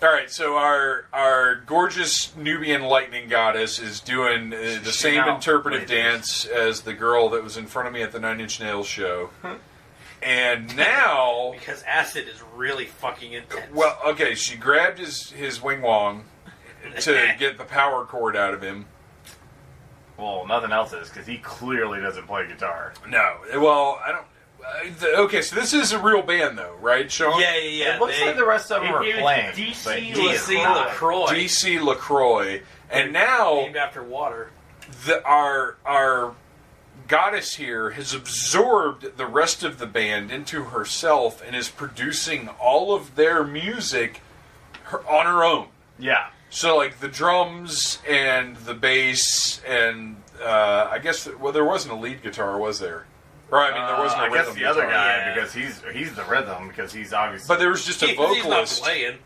All right, so our gorgeous Nubian lightning goddess is doing the same out interpretive lasers. dance as the girl that was in front of me at the Nine Inch Nails show. And now... Because acid is really fucking intense. Well, okay, she grabbed his wing wong to get the power cord out of him. Well, nothing else is, because he clearly doesn't play guitar. No, well, I don't... Okay, so this is a real band, though, right, Sean? Yeah. It looks like the rest of them are It was playing. DC LaCroix. DC LaCroix. And now... Named after water. Our goddess here has absorbed the rest of the band into herself and is producing all of their music on her own. Yeah. So, the drums and the bass and I guess there wasn't a lead guitar, was there? Or there wasn't a I rhythm guess the other guitar. guy, Yeah. because he's the rhythm, because he's obviously... But there was just a He's not vocalist. playing.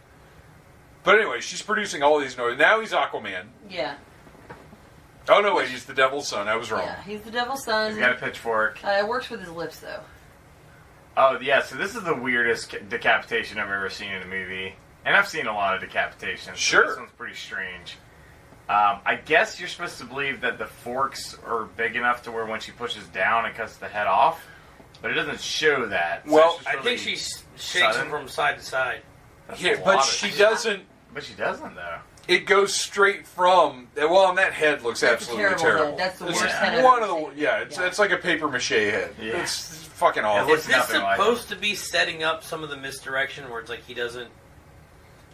But anyway, she's producing all these noises. Now he's Aquaman. Yeah. Oh no, wait, he's the devil's son. I was wrong. Yeah, he's the devil's son. He's got a pitchfork. It works with his lips, though. Oh, yeah, so this is the weirdest decapitation I've ever seen in a movie. And I've seen a lot of decapitations. so Sure. this one's pretty strange. I guess you're supposed to believe that the forks are big enough to where when she pushes down, it cuts the head off. But it doesn't show that. So Well, I think she shakes him from side to side. Yeah, but she doesn't. But she doesn't, though. It goes straight from. Well, and that head looks That's absolutely a terrible terrible. head. That's the It's worst head I've one ever of the. seen. Yeah, it's like a paper mache head. Yeah. It's fucking awful. looks Is this nothing like supposed to be setting up some of the misdirection where it's like he doesn't...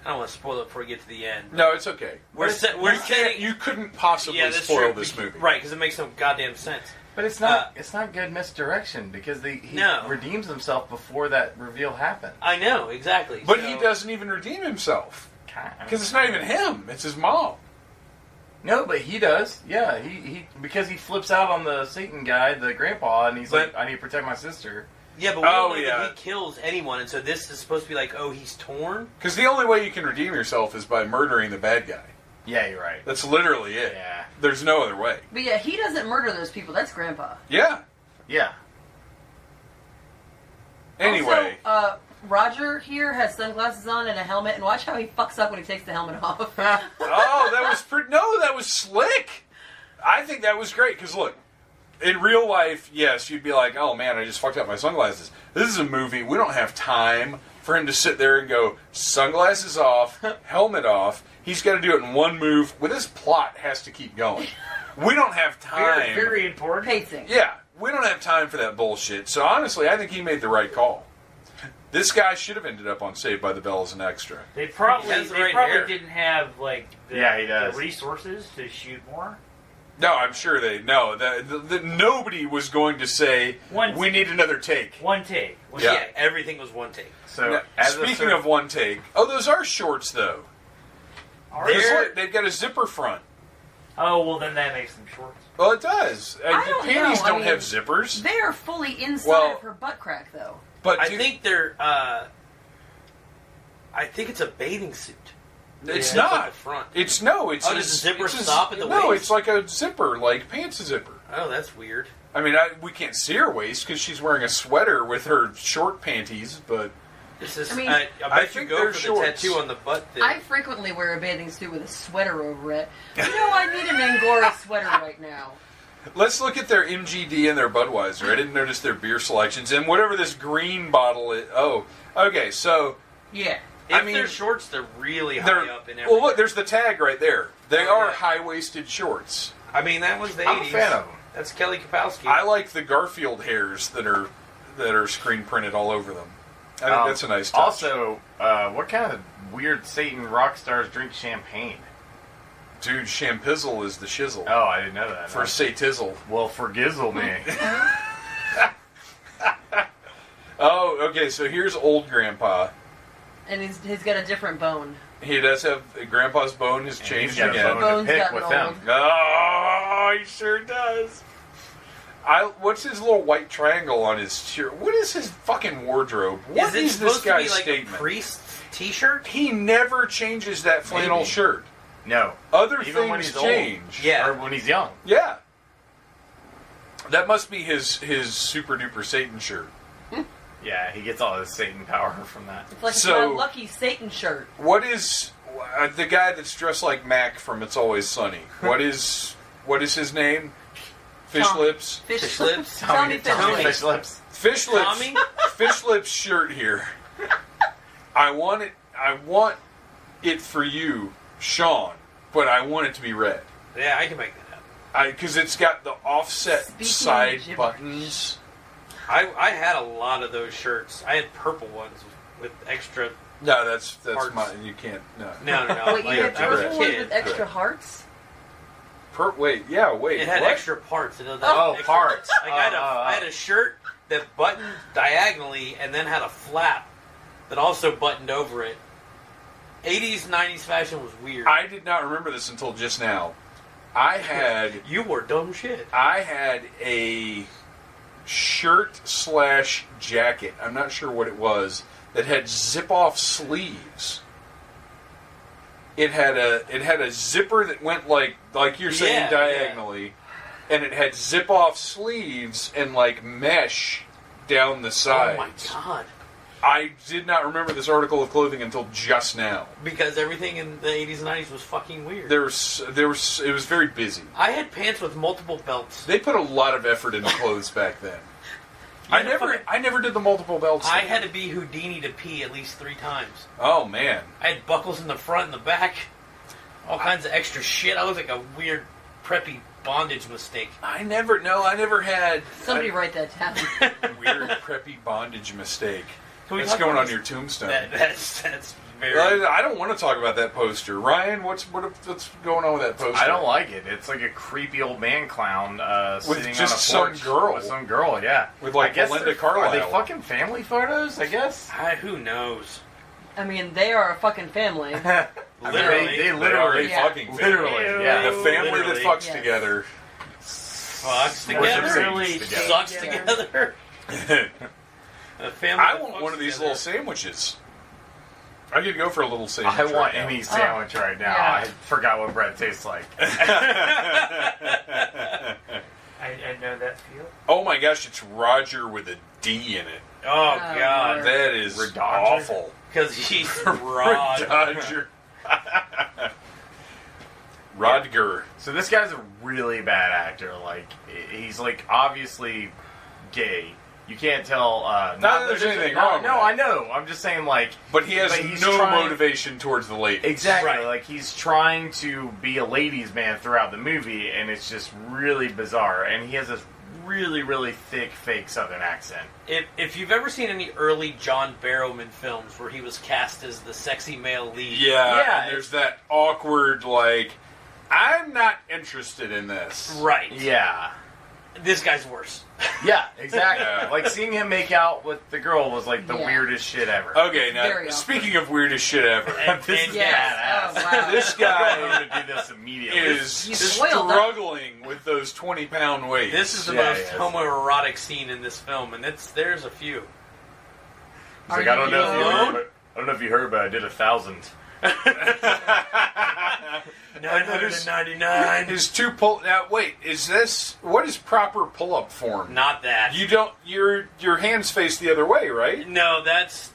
I don't want to spoil it before we get to the end. No, it's okay. We're setting... You couldn't possibly that's spoil true. this movie. Right, because it makes no goddamn sense. But it's not. It's not good misdirection because he redeems himself before that reveal happens. I know, exactly. But So- he doesn't even redeem himself. Kind of. Because it's not even him. It's his mom. No, but he does. Yeah, he because he flips out on the Satan guy, the grandpa, and he's like, "I need to protect my sister." Yeah, but we don't know that he kills anyone, and so this is supposed to be like, oh, he's torn? Because the only way you can redeem yourself is by murdering the bad guy. Yeah, you're right. That's literally it. Yeah. There's no other way. But yeah, he doesn't murder those people. That's Grandpa. Yeah. Yeah. Anyway. Also, Roger here has sunglasses on and a helmet, and watch how he fucks up when he takes the helmet off. Oh, that was that was slick. I think that was great because look, in real life, yes, you'd be like, "Oh man, I just fucked up my sunglasses." This is a movie. We don't have time for him to sit there and go sunglasses off, helmet off. He's got to do it in one move. Well, this plot has to keep going. We don't have time. Very, very important. Pacing. Yeah, we don't have time for that bullshit. So honestly, I think he made the right call. This guy should have ended up on Saved by the Bell as an extra. They probably He has the right hair. didn't have like the, he does. the resources to shoot more. No, I'm sure they know that nobody was going to say we need another take. One take. Yeah. Everything was one take. So, Now, speaking of one take, those are shorts though. Are They've got a zipper front. Oh, well, then that makes them shorts. Well, it does. I don't The panties know. I don't mean, have zippers. They are fully inside Well- of her butt crack, though. But I think they're, I think it's a bathing suit. it's Yeah. It's not. at the front. It's does the zipper stop at the No, waist? it's like a zipper, like pants zipper. Oh, that's weird. I mean, we can't see her waist because she's wearing a sweater with her short panties, but This is, I mean, I I bet you think go they're for shorts. the tattoo on the butt thing. I frequently wear a bathing suit with a sweater over it. You know, I need an Angora sweater right now. let's look at their MGD and their Budweiser. I didn't notice their beer selections. And whatever this green bottle is. Oh, okay, so Yeah. If I mean, they're shorts, they're really high they're. up in everything. Well, look, there's the tag right there. They Oh, are yeah. high-waisted shorts. I mean, that was the I'm 80s. a fan of them. That's Kelly Kapowski. I like the Garfield hairs that are screen printed all over them. I think that's a nice touch. Also, what kind of weird Satan rock stars drink champagne? Dude, Champizzle is the shizzle. Oh, I didn't know that. For Satizzle. Well, forgizzle me. Oh, okay, so here's old Grandpa. And he's got a different bone. He does have... Grandpa's bone has changed He's got again. a bone Bones to pick gotten with old. them. Oh, he sure does. What's his little white triangle on his shirt? What is his fucking wardrobe? What is it is supposed this guy's to be like statement? a priest's t-shirt? He never changes that flannel Maybe. shirt. No. Other Even when things he's old. change. Yeah. Or when he's young. Yeah. That must be his super duper Satan shirt. Yeah, he gets all his Satan power from that. It's like So- my lucky Satan shirt. What is the guy that's dressed like Mac from It's Always Sunny? What is his name? Fish Tom. Lips. Fish lips? Tommy Tommy. Fish lips. Fish Lips. Tommy? Fish Lips shirt here. I want it for you, Sean, but I want it to be red. Yeah, I can make that happen. Because it's got the offset Speaking side gibberish. buttons. I had a lot of those shirts. I had purple ones with extra... No, that's Hearts. my. You can't. No. No. Wait, like, you had I was a purple ones kid. with extra hearts? Wait. It had what? extra parts. You know, Oh, extra, parts. Like I had a shirt that buttoned diagonally and then had a flap that also buttoned over it. 80s, 90s fashion was weird. I did not remember this until just now. I had You wore dumb shit. a shirt/jacket. I'm not sure what it was. That had zip-off sleeves. It had a zipper that went like you're saying Yeah, diagonally, and it had zip-off sleeves and like mesh down the Oh sides. my god. I did not remember this article of clothing until just now. Because everything in the 80s and 90s was fucking weird. It was very busy. I had pants with multiple belts. They put a lot of effort into clothes back then. I never did the multiple belts I thing. had to be Houdini to pee at least 3 times. Oh, man. I had buckles in the front and the back. All kinds of extra shit. I was like a weird, preppy bondage mistake. I never had... Somebody write that down. Weird, preppy bondage mistake. Can we That's talk going about on your tombstone. That's very... I don't want to talk about that poster. Ryan, what's going on with that poster? I don't like it. It's like a creepy old man clown with sitting just on a porch some girl. with some girl, yeah. With like I guess Belinda they're- Carlisle. Are they fucking family photos? I guess. Who knows? I mean, they are a fucking family. Literally. They literally Yeah. fucking family. literally, yeah. The family Literally. that fucks Yes. together. Fucks Worship together. Satan's together. Sucks together. A family I that want fucks one of these together. little sandwiches. I could go for a little sandwich. I want right now. any sandwich right now. Yeah. I forgot what bread tastes like. I know that feel. Oh my gosh, it's Roger with a D in it. Oh, Oh, God. Lord. That is Redodger? awful. Because he's Rod. Rodger. Rodger. So this guy's a really bad actor. Like, he's like obviously gay. You can't tell. Not that there's anything no, wrong with No, that. I know. I'm just saying, like, But he has he's no trying- motivation towards the ladies. Exactly. Right. Like, he's trying to be a ladies' man throughout the movie, and it's just really bizarre. And he has this really, really thick, fake Southern accent. If you've ever seen any early John Barrowman films where he was cast as the sexy male lead, Yeah, Yeah, and there's that awkward, like, I'm not interested in this. right? Yeah. This guy's worse. Yeah, exactly. Yeah. Like, seeing him make out with the girl was, like, the Yeah. weirdest shit ever. Okay, Very now, awkward. speaking of weirdest shit ever, This is Yes. badass. Oh, wow. this I'm guy going to do this immediately. is You spoiled that. struggling with those 20-pound weights. This is the Yeah, most yes. homoerotic scene in this film, and there's a few. He's like, Are I don't you know if you alone? heard, but I don't know if you heard, but I did 1,000. 999. His two pull. Now, wait, what is proper pull-up form? Not that. You don't. Your hands face the other way, right? No, that's.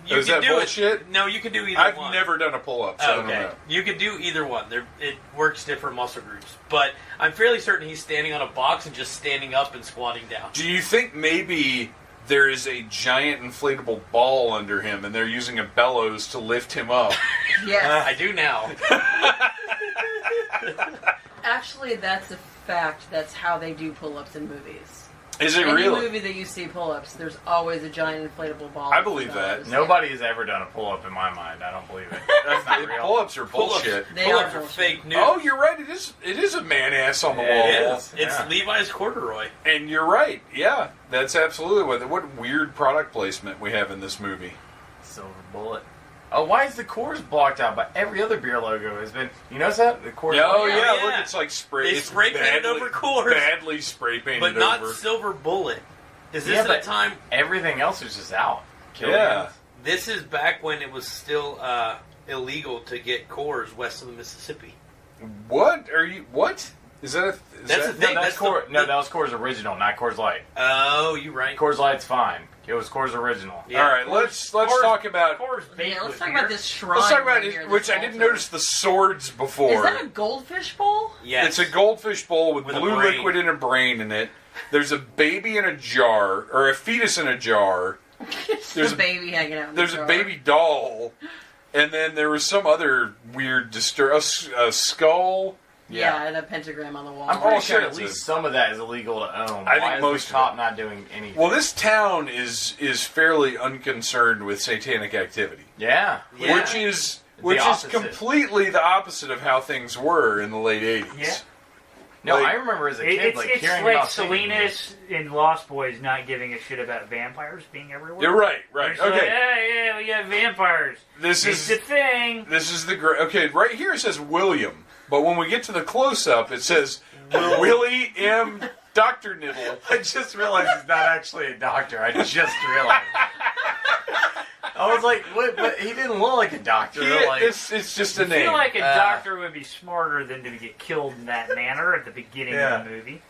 You Is can that do bullshit? It. No, you can do either I've one. never done a pull-up, so I don't Okay, know. you could do either one. It works different muscle groups, but I'm fairly certain he's standing on a box and just standing up and squatting down. Do you think maybe there is a giant inflatable ball under him, and they're using a bellows to lift him up? Yes. I do now. Actually, that's a fact. That's how they do pull-ups in movies. Is it Any really? movie that you see pull-ups, there's always a giant inflatable ball. I believe that. Those. Nobody has ever done a pull-up in my mind. I don't believe it. That's not real. Pull-ups are bullshit. They Pull-ups are are bullshit. fake news. Oh, you're right. It is a man ass on the Yeah, wall. it It is. is. It's Yeah. Levi's corduroy. And you're right. Yeah, that's absolutely what weird product placement we have in this movie. Silver Bullet. Oh, why is the Coors blocked out? But every other beer logo has been. You notice that? The Coors. Yeah, oh logo? yeah, yeah. look, it's like spray. They it's spray painted badly- over Coors. badly spray painted But not over. Silver Bullet. Is this Yeah, at a but time? everything else is just out. Yeah. This is back when it was still illegal to get Coors west of the Mississippi. What are you? What is that? That's that, the No, thing. that's That's Coors. the- No, that was Coors Original, not Coors Light. Oh, you're right. Coors Light's fine. It was Coors Original. Yeah. All right, let's talk about. Coors Yeah, baked let's with talk beer. about this shrine. Let's talk about right it, here, this which I didn't altar. notice the swords before. Is that a goldfish bowl? Yes. It's a goldfish bowl with With a blue brain. liquid and a brain in it. There's a baby in a jar, or a fetus in a jar. There's There's a- a baby hanging out. In There's the a jar. baby doll, and then there was some other weird a skull. Yeah, and a pentagram on the wall. I'm pretty All sure kinds at least of- some of that is illegal to own. I think Why is most the cop of it. not doing anything? Well, this town is fairly unconcerned with satanic activity, yeah. Yeah. which is The opposite. completely the opposite of how things were in the late '80s. Yeah. No, Like- I remember as a kid, It's hearing like about Satan. Salinas in Lost Boys not giving a shit about vampires being everywhere. You're right. They're Right. just like, Okay. yeah, we got vampires. This It's is the thing. This is the great. Okay, right here it says William, but when we get to the close-up, it says Willie M. Dr. Nibble. I just realized he's not actually a doctor. I just realized. I was like, what? But he didn't look like a doctor. It's just a I name. feel like a doctor would be smarter than to get killed in that manner at the beginning Yeah. of the movie.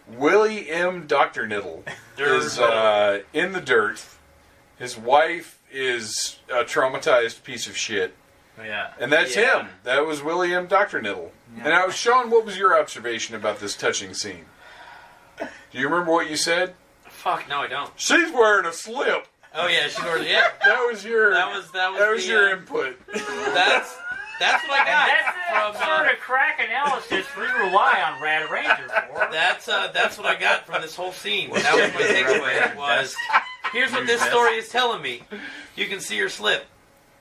Willie M. Dr. Niddle is in the dirt. His wife is a traumatized piece of shit. Yeah. And that's him. That was Willie M. Dr. Niddle. Yeah. And now, Sean, what was your observation about this touching scene? Do you remember what you said? Fuck, no, I don't. She's wearing a slip. Oh yeah, she ordered. Yeah, that was your your input. That's what I got. That's the sort of crack analysis we rely on Rad Ranger for. That's what I got from this whole scene. That was my takeaway. Was here's what this story is telling me. You can see her slip.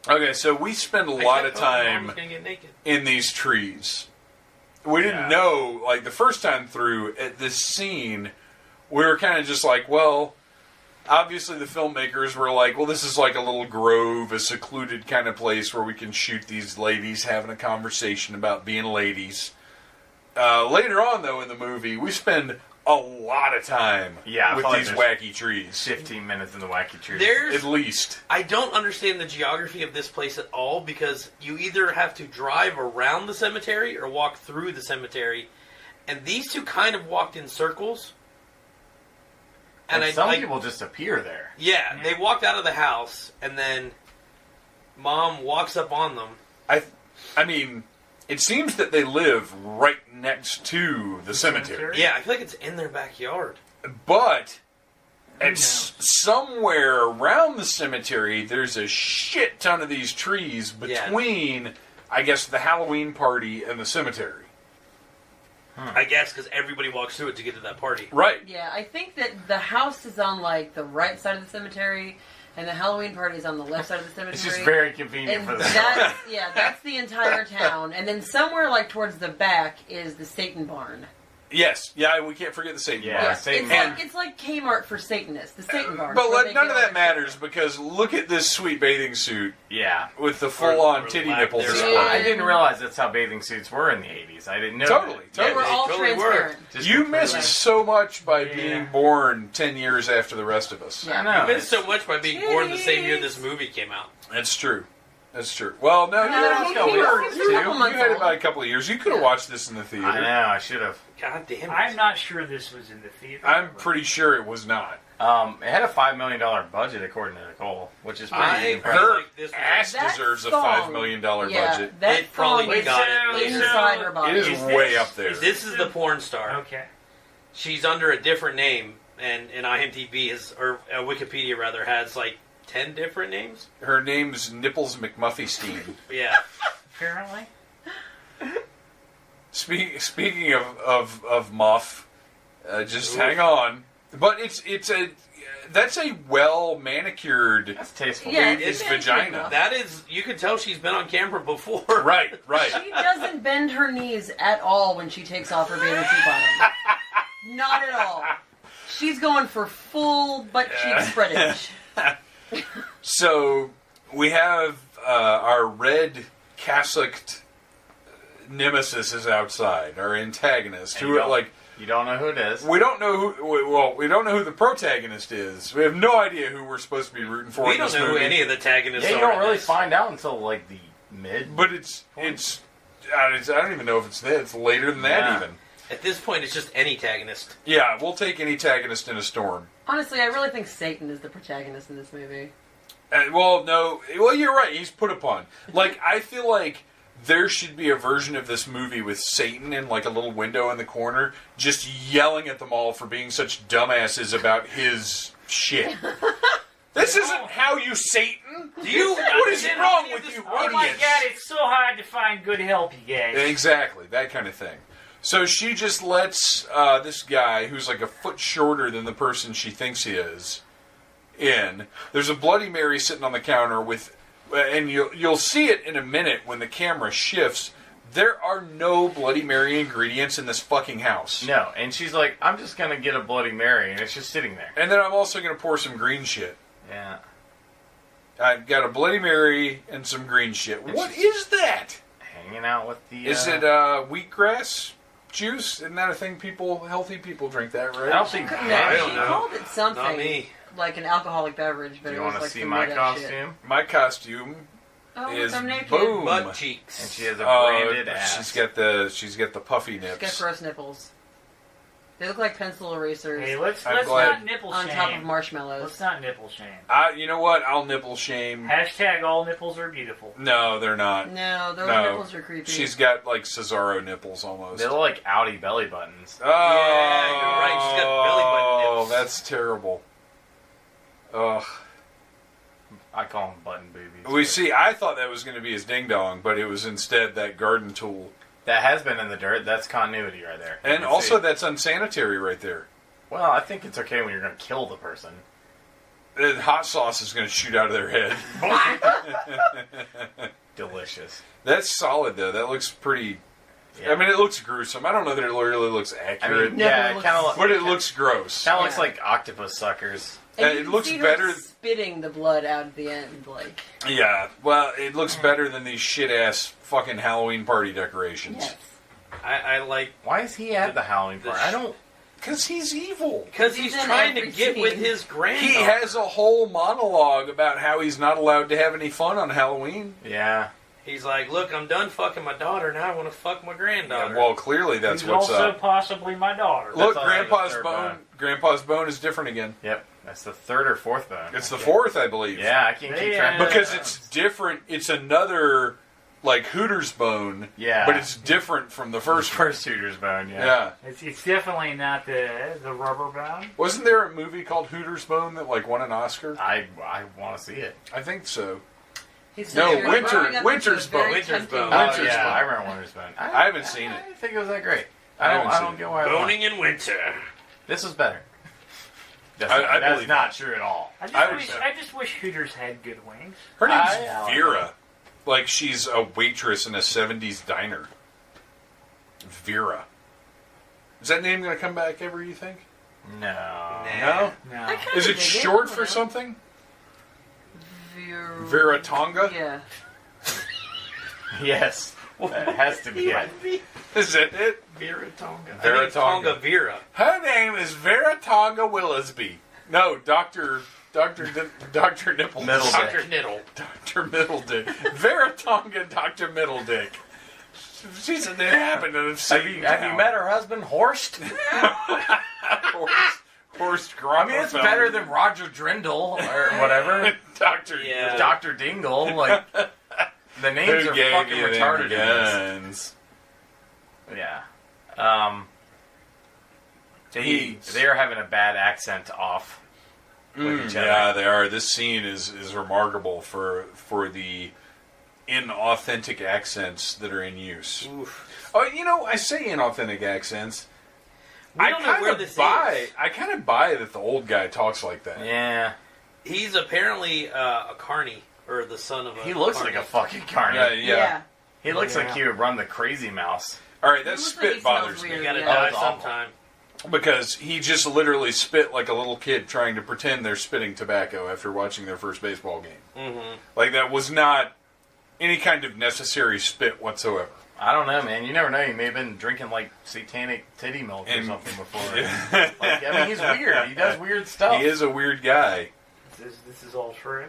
Okay, so we spend a lot of time in these trees. We didn't know, like, the first time through at this scene, we were kind of just like, well, obviously the filmmakers were like, well, this is like a little grove, a secluded kind of place where we can shoot these ladies having a conversation about being ladies. Later on, though, in the movie, we spend a lot of time with these wacky trees. 15 minutes in the wacky trees. At least. I don't understand the geography of this place at all, because you either have to drive around the cemetery or walk through the cemetery. And these two kind of walked in circles. And some people just appear there. Yeah, they walked out of the house, and then Mom walks up on them. I mean, it seems that they live right next to the cemetery. Yeah, I feel like it's in their backyard. But somewhere around the cemetery, there's a shit ton of these trees between, I guess, the Halloween party and the cemetery. I guess because everybody walks through it to get to that party. Right. Yeah, I think that the house is on, like, the right side of the cemetery, and the Halloween party is on the left side of the cemetery. It's just very convenient for the that's the entire town. And then somewhere, like, towards the back is the Satan barn. Yes. Yeah, we can't forget the Satan barn. Yeah, Satan barn. It's like Kmart for Satanists, the Satan barn. But none of that matters, because look at this sweet bathing suit. Yeah. With the full-on titty nipple display. I didn't realize that's how bathing suits were in the 80s. I didn't know. Totally. They were all transparent. You missed so much by being born 10 years after the rest of us. Yeah, I know. You missed so much by being born the same year this movie came out. That's true. That's true. Well, no, you had about a couple of years. You could have watched this in the theater. I know, I should have. God damn it. I'm not sure this was in the theater. I'm pretty sure it was not. It had a $5 million budget, according to Nicole, which is pretty impressive. Her ass deserves a $5 million budget. It probably got it inside her body. It is way up there. This is the porn star. Okay. She's under a different name, and IMDb or Wikipedia rather has like 10 different names. Her name's Nipples McMuffystein. Yeah. Apparently. Speaking of Muff, just hang on. But that's a well manicured. That's tasteful. Yeah, it's vagina. That is, you can tell she's been on camera before. Right. She doesn't bend her knees at all when she takes off her bathing suit bottom. Not at all. She's going for full butt cheek spreadage. So we have our red cassocked nemesis is outside. Our antagonist, who are like. You don't know who it is. We don't know who. Well, we don't know who the protagonist is. We have no idea who we're supposed to be rooting for. We don't know who any of the antagonists are. Yeah, you don't really find out until like the mid. But I don't even know if it's that. It's later than that even. At this point, it's just any antagonist. Yeah, we'll take any antagonist in a storm. Honestly, I really think Satan is the protagonist in this movie. No. Well, you're right. He's put upon. Like, I feel like there should be a version of this movie with Satan in, like, a little window in the corner, just yelling at them all for being such dumbasses about his shit. This isn't how you Satan. What is wrong with you idiots? Oh my God, it's so hard to find good help, you guys. Exactly, that kind of thing. So she just lets this guy, who's like a foot shorter than the person she thinks he is, in. There's a Bloody Mary sitting on the counter with... And you'll see it in a minute when the camera shifts. There are no Bloody Mary ingredients in this fucking house. No, and she's like, I'm just going to get a Bloody Mary, and it's just sitting there. And then I'm also going to pour some green shit. Yeah. I've got a Bloody Mary and some green shit. What is that? Hanging out with the... Is it wheatgrass juice? Isn't that a thing healthy people drink that, right? I don't think... I don't know. She called it something. Not me. Like an alcoholic beverage, but Do it you was want to like see my costume? My costume is I'm naked. boom. Butt cheeks. And she has a branded ass. She's got the puffy nips. She's got gross nipples. They look like pencil erasers Hey, let's I'm not glad. nipple on shame. top of marshmallows. Let's not nipple shame. You know what? I'll nipple shame. Hashtag all nipples are beautiful. No, they're not. No, those No. nipples are creepy. She's got like Cesaro nipples almost. They look like outie belly buttons. Oh, Yeah, you're right. She's got belly button nipples. That's terrible. Ugh. I call them button boobies. We see. I thought that was going to be his ding dong, but it was instead that garden tool. That has been in the dirt. That's continuity right there. You And can also, see. that's unsanitary right there. Well, I think it's okay when you're going to kill the person. The hot sauce is going to shoot out of their head. Delicious. That's solid, though. That looks pretty. Yeah. I mean, it looks gruesome. I don't know that it really looks I accurate, mean, No, yeah, it it looks- kind of but it looks gross. looks Yeah. like octopus suckers. And it you can looks see her better- spitting the blood out at the end, like. Yeah, well, it looks better than these shit-ass fucking Halloween party decorations. Yes. I like Why is he at the Halloween party? I don't. Because he's evil. because he's He's in trying to every get with scene. his granddaughter. He has a whole monologue about how he's not allowed to have any fun on Halloween. Yeah. He's like, look, I'm done fucking my daughter. Now I want to fuck my granddaughter. Yeah, well, clearly that's Who's what's also up. possibly my daughter. Look, also Grandpa's the third bone. bone. Grandpa's bone is different again. Yep. That's the third or fourth bone. It's the fourth, I believe. Yeah, I can't keep They, track. of Because the it's bones. different. It's another, like, Hooters bone. Yeah. But it's different from the first one. first shooter's bone. Yeah. Yeah. It's definitely not the rubber bone. Wasn't there a movie called Hooters Bone that, like, won an Oscar? I want to see it. I think so. He's No, very- Winter- growing up Winter's into a very Bone. Winter's tempting Bone. movie. Winter's yeah, Bone. I remember Winter's Bone. I haven't seen it. I didn't think it was that great. I I haven't don't seen get why. I Boning in winter. This was better. That's, I that's believe not that. true at all. I just wish Hooters had good wings. Her name's I Vera. Like, she's a waitress in a 70s diner. Vera. Is that name going to come back ever, you think? No. No? No. I kinda Is it dig short you for know. something? Ver- Vera Tonga? Yeah. Yes. That has to be it. Is that it? Vera Tonga. Vera I think Tonga. Tonga Vera. Her name is Vera Tonga Willisby. No, Dr. Nipple. Middle Dr. Dick. Niddle. Dr. Middledick. Vera Tonga, Dr. Middledick. She's an inhabitant of Have you met her husband, Horst? Horst I mean, it's better than Roger Drindle or whatever. Dr. Yeah. Dr. Dingle. Like, the names Who are gave fucking you them retarded. in this. guns? Yeah. They are having a bad accent off with each other. Yeah, they are. This scene is remarkable for the inauthentic accents that are in use. Oof. Oh, you know, I say inauthentic accents. We don't know where this is. I kind of buy that the old guy talks like that. Yeah. He's apparently a carny, or the son of a He looks carny. like a fucking carny. Yeah. He looks like Yeah. he would run the crazy mouse. All right, that He looks like spit he smells bothers me. weird. You gotta Yeah. die That's awful. sometime. Because he just literally spit like a little kid trying to pretend they're spitting tobacco after watching their first baseball game. Mm-hmm. Like, that was not any kind of necessary spit whatsoever. I don't know, man. You never know. He may have been drinking, like, satanic titty milk or And- something before. Like, I mean, he's weird. He does weird stuff. He is a weird guy. This is all true.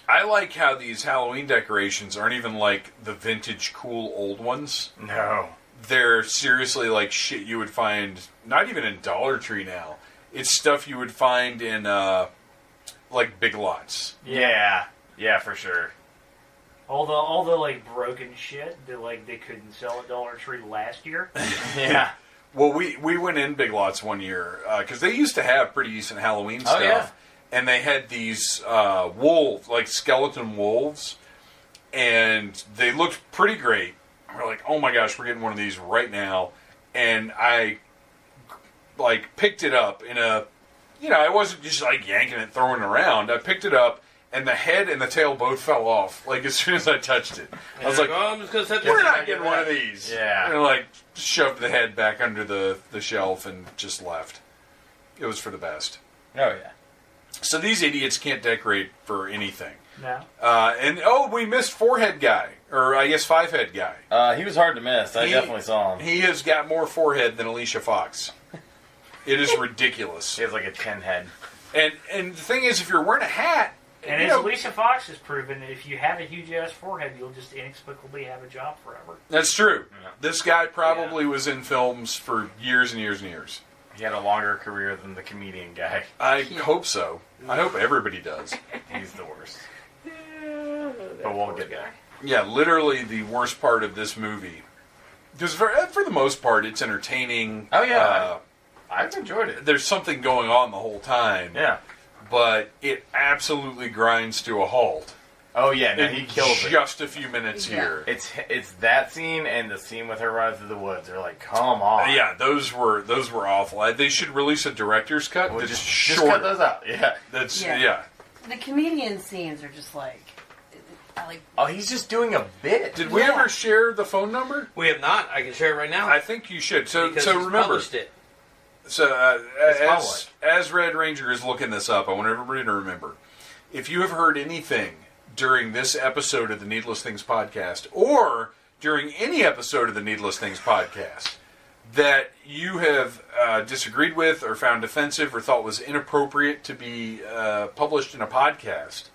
I like how these Halloween decorations aren't even like the vintage cool old ones. No. They're seriously like shit you would find not even in Dollar Tree now. It's stuff you would find in like Big Lots. Yeah. Yeah, for sure. All the like broken shit that like they couldn't sell at Dollar Tree last year. Yeah. Well, we went in Big Lots one year because they used to have pretty decent Halloween stuff, yeah. and they had these wolves, like skeleton wolves, and they looked pretty great. We're like, oh my gosh, we're getting one of these right now, and I like picked it up in a, I wasn't just like yanking it, throwing it around. I picked it up, and the head and the tail both fell off like as soon as I touched it. I was like, oh, I'm just gonna set this. we're back not getting in one of back. these. Yeah. And like shoved the head back under the shelf and just left. It was for the best. Oh, yeah. So these idiots can't decorate for anything. No. And we missed forehead guy, or I guess 5-head guy. He was hard to miss. I He- definitely saw him. He has got more forehead than Alicia Fox. It is ridiculous. He has like a 10 head. And the thing is, if you're wearing a hat, And as Alicia Fox has proven, if you have a huge-ass forehead, you'll just inexplicably have a job forever. That's true. Yeah. This guy probably was in films for years and years and years. He had a longer career than the comedian guy. I hope so. I hope everybody does. He's the worst. But we'll get there. Yeah, literally the worst part of this movie. Because for the most part, it's entertaining. Oh, yeah. I've enjoyed it. There's something going on the whole time. Yeah. But it absolutely grinds to a halt. Oh, yeah. No, he kills it. Just a few minutes here. It's that scene and the scene with her running through the woods. They're like, come on. Yeah, those were awful. They should release a director's cut. Well, just cut those out. Yeah. Yeah. The comedian scenes are just like... Oh, he's just doing a bit. Did we ever share the phone number? We have not. I can share it right now. I think you should. So remember... published it. So, as Red Ranger is looking this up, I want everybody to remember, if you have heard anything during this episode of the Needless Things podcast, or during any episode of the Needless Things podcast, that you have disagreed with, or found offensive, or thought was inappropriate to be published in a podcast,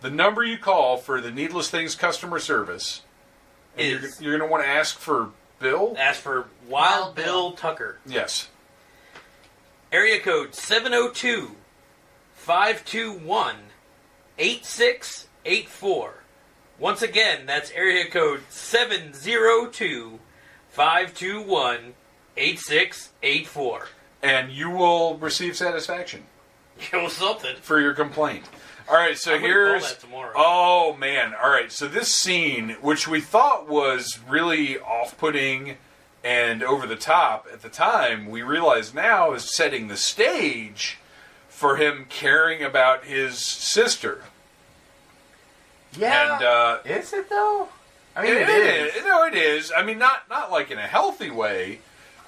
the number you call for the Needless Things customer service, and you're going to want to ask for Bill? Ask for Wild Bill Tucker. Yes. Area code 702-521-8684. Once again, that's area code 702-521-8684. And you will receive satisfaction. Give us something. For your complaint. All right, so here's... call that tomorrow. Oh, man. All right, so this scene, which we thought was really off-putting and over the top at the time, we realize now is setting the stage for him caring about his sister. Yeah. And, is it, though? I mean, it is. No, it is. I mean, not like in a healthy way.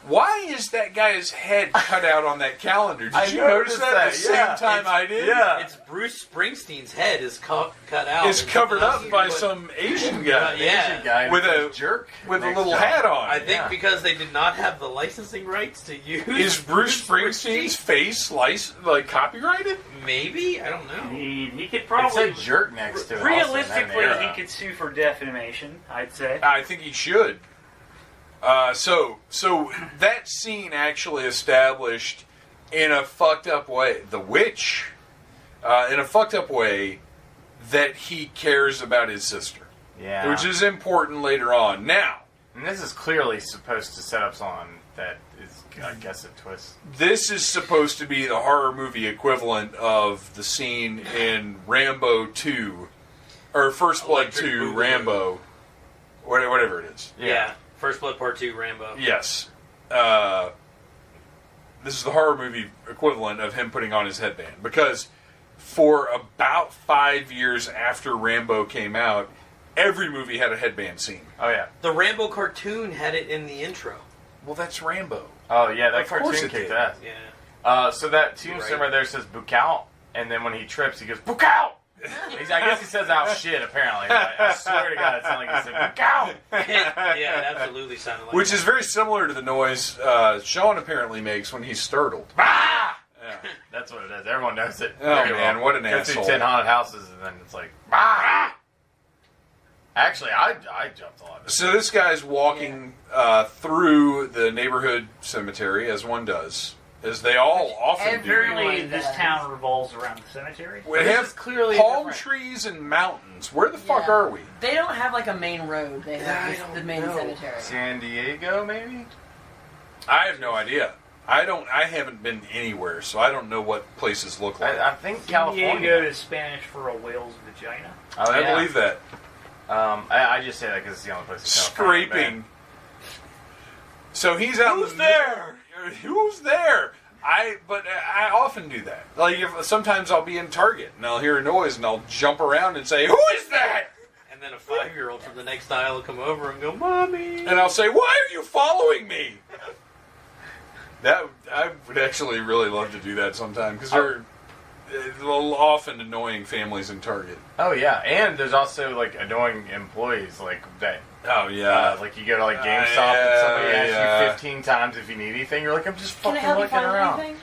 Why is that guy's head cut out on that calendar? Did you notice that at the same time I did? Yeah. It's Bruce Springsteen's head is cut out. It's covered up by some Asian guy. Asian guy with a jerk with a little hat on. I think because they did not have the licensing rights to use. Is Bruce Springsteen's face copyrighted? Maybe, I don't know. He could probably. It's a jerk next to it. Realistically, he could sue for defamation. I'd say. I think he should. So that scene actually established in a fucked up way, the witch, in a fucked up way, that he cares about his sister. Yeah. Which is important later on. Now. And this is clearly supposed to set up someone that is, I guess, a twist. This is supposed to be the horror movie equivalent of the scene in Rambo 2, or First Blood 2, Rambo, whatever it is. Yeah. First Blood Part 2, Rambo. Yes. This is the horror movie equivalent of him putting on his headband. Because for about 5 years after Rambo came out, every movie had a headband scene. Oh, yeah. The Rambo cartoon had it in the intro. Well, that's Rambo. Oh, yeah, that cartoon kicked ass. Yeah. So that tombstone right there says book out, and then when he trips, he goes, book out! I guess he says out shit, apparently. But I swear to God, it sounded like he said, book out! Yeah, it absolutely sounded like Which that. is very similar to the noise Sean apparently makes when he's startled. Ah! Yeah, that's what it is. Everyone knows it. Oh, man, what an asshole. Go through 10 haunted houses, and then it's like, ah! Actually, I jumped a lot. So this guy's walking through the neighborhood cemetery, as one does. As they all often do. Apparently, this town revolves around the cemetery. We have clearly palm trees and mountains. Where the fuck are we? They don't have like a main road. They have just the main cemetery. San Diego, maybe? I have no idea. I haven't been anywhere, so I don't know what places look like. I think San California. Diego is Spanish for a whale's vagina. Oh, I believe that. I just say that because it's the only place in California. Scraping. So he's out. Who's there? Who's there? I often do that. Like sometimes I'll be in Target and I'll hear a noise and I'll jump around and say, "Who is that?" And then a 5-year-old from the next aisle will come over and go, "Mommy!" And I'll say, "Why are you following me?" I would actually really love to do that sometime because they're often annoying families in Target. Oh yeah, and there's also like annoying employees like that. Oh yeah, like you go to like GameStop and somebody asks you 15 times if you need anything. You're like, I'm just fucking looking around.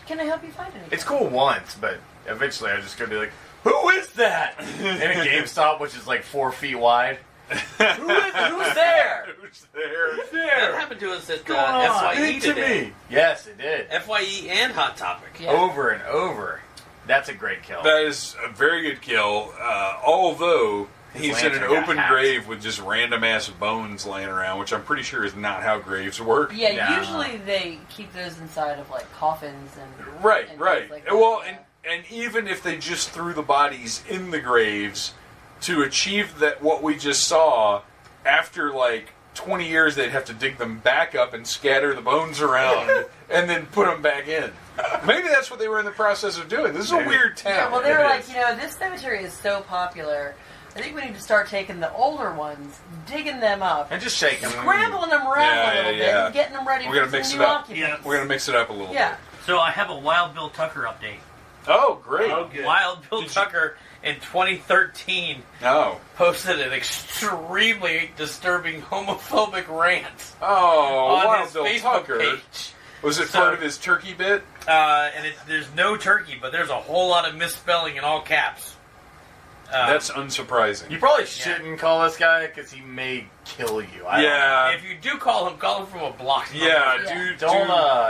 Can I help you find anything? It's cool once, but eventually I just go be like, Who is that? In a GameStop, which is like 4 feet wide. Who's there? Who's there? That happened to us at FYE FYE today. Yes, it did. FYE and Hot Topic. Yeah. Over and over. That's a great kill. That is a very good kill. Although he's in an lantern got open hacked. grave with just random ass bones laying around, which I'm pretty sure is not how graves work. Yeah, No. usually they keep those inside of like coffins and Right, and right. things like that. Well, Yeah. and even if they just threw the bodies in the graves to achieve that what we just saw, after like 20 years they'd have to dig them back up and scatter the bones around and then put them back in. Maybe that's what they were in the process of doing. This is a Maybe. weird town. Yeah, well, they were It like, is. this cemetery is so popular. I think we need to start taking the older ones, digging them up, And just shake them. scrambling them around Yeah, a little bit, yeah. and getting them ready We're gonna for mix some it new up. occupants. We're going to mix it up a little Yeah. bit. So I have a Wild Bill Tucker update. Oh, great. Oh, good. Wild Bill Did you- Tucker in 2013 Oh. posted an extremely disturbing homophobic rant Oh, on Wild his Bill Facebook Tucker. page. Was it So- part of his turkey bit? And there's no turkey, but there's a whole lot of misspelling in all caps. That's unsurprising. You probably shouldn't call this guy because he may kill you. I Yeah. If you do call him from a block number. Yeah, Yeah. dude. Don't,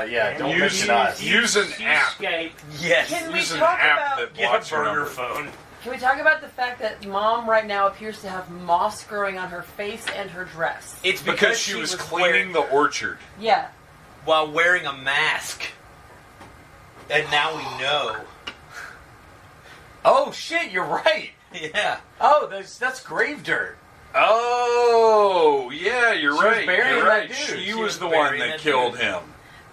dude, don't use- mention us. use an app. Cheapskate. Yes. Can we Use an talk app about- that Get a blocks your burner number. phone. Can we talk about the fact that Mom right now appears to have moss growing on her face and her dress? It's Because she was cleaning wearing, the orchard. Yeah. while wearing a mask. And now we know. Oh, shit, you're right. Yeah. Oh, that's grave dirt. Oh, yeah, you're She was right. burying You're that right. dude. She She was was the one burying that that killed dude. him.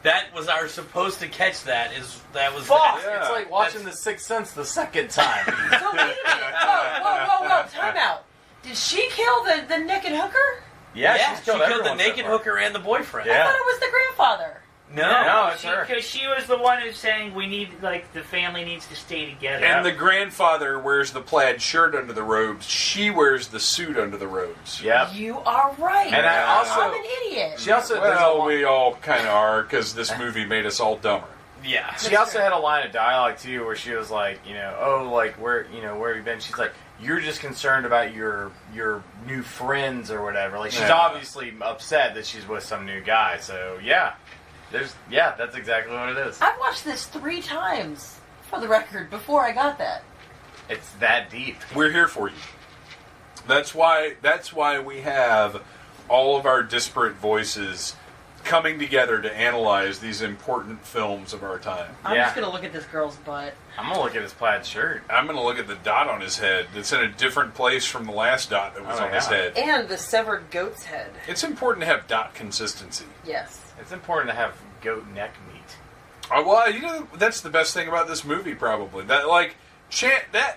That was our supposed to catch that. Fuck! Yeah. It's like watching The Sixth Sense the second time. So wait a minute. Whoa. Time out. Did she kill the naked hooker? Yeah, Yeah, she's she killed killed the everyone so naked far. hooker and the boyfriend. Yeah. I thought it was the grandfather. No, it's her. Because she was the one who's saying we need, like, the family needs to stay together. And the grandfather wears the plaid shirt under the robes. She wears the suit under the robes. Yep. You are right. And I also- I'm an idiot. She also Well, we all kind of are, because this movie made us all dumber. Yeah. She also had a line of dialogue too, where she was like, where have you been? She's like, you're just concerned about your new friends or whatever. Like, she's Yeah. obviously upset that she's with some new guy. So that's exactly what it is. I've watched this 3 times, for the record, before I got that. It's that deep. We're here for you. That's why we have all of our disparate voices coming together to analyze these important films of our time. I'm Yeah. just going to look at this girl's butt. I'm gonna look at his plaid shirt. I'm going to look at the dot on his head. It's in a different place from the last dot that was Oh, on his yeah. head. And the severed goat's head. It's important to have dot consistency. Yes. It's important to have goat neck meat. Well, that's the best thing about this movie, probably. That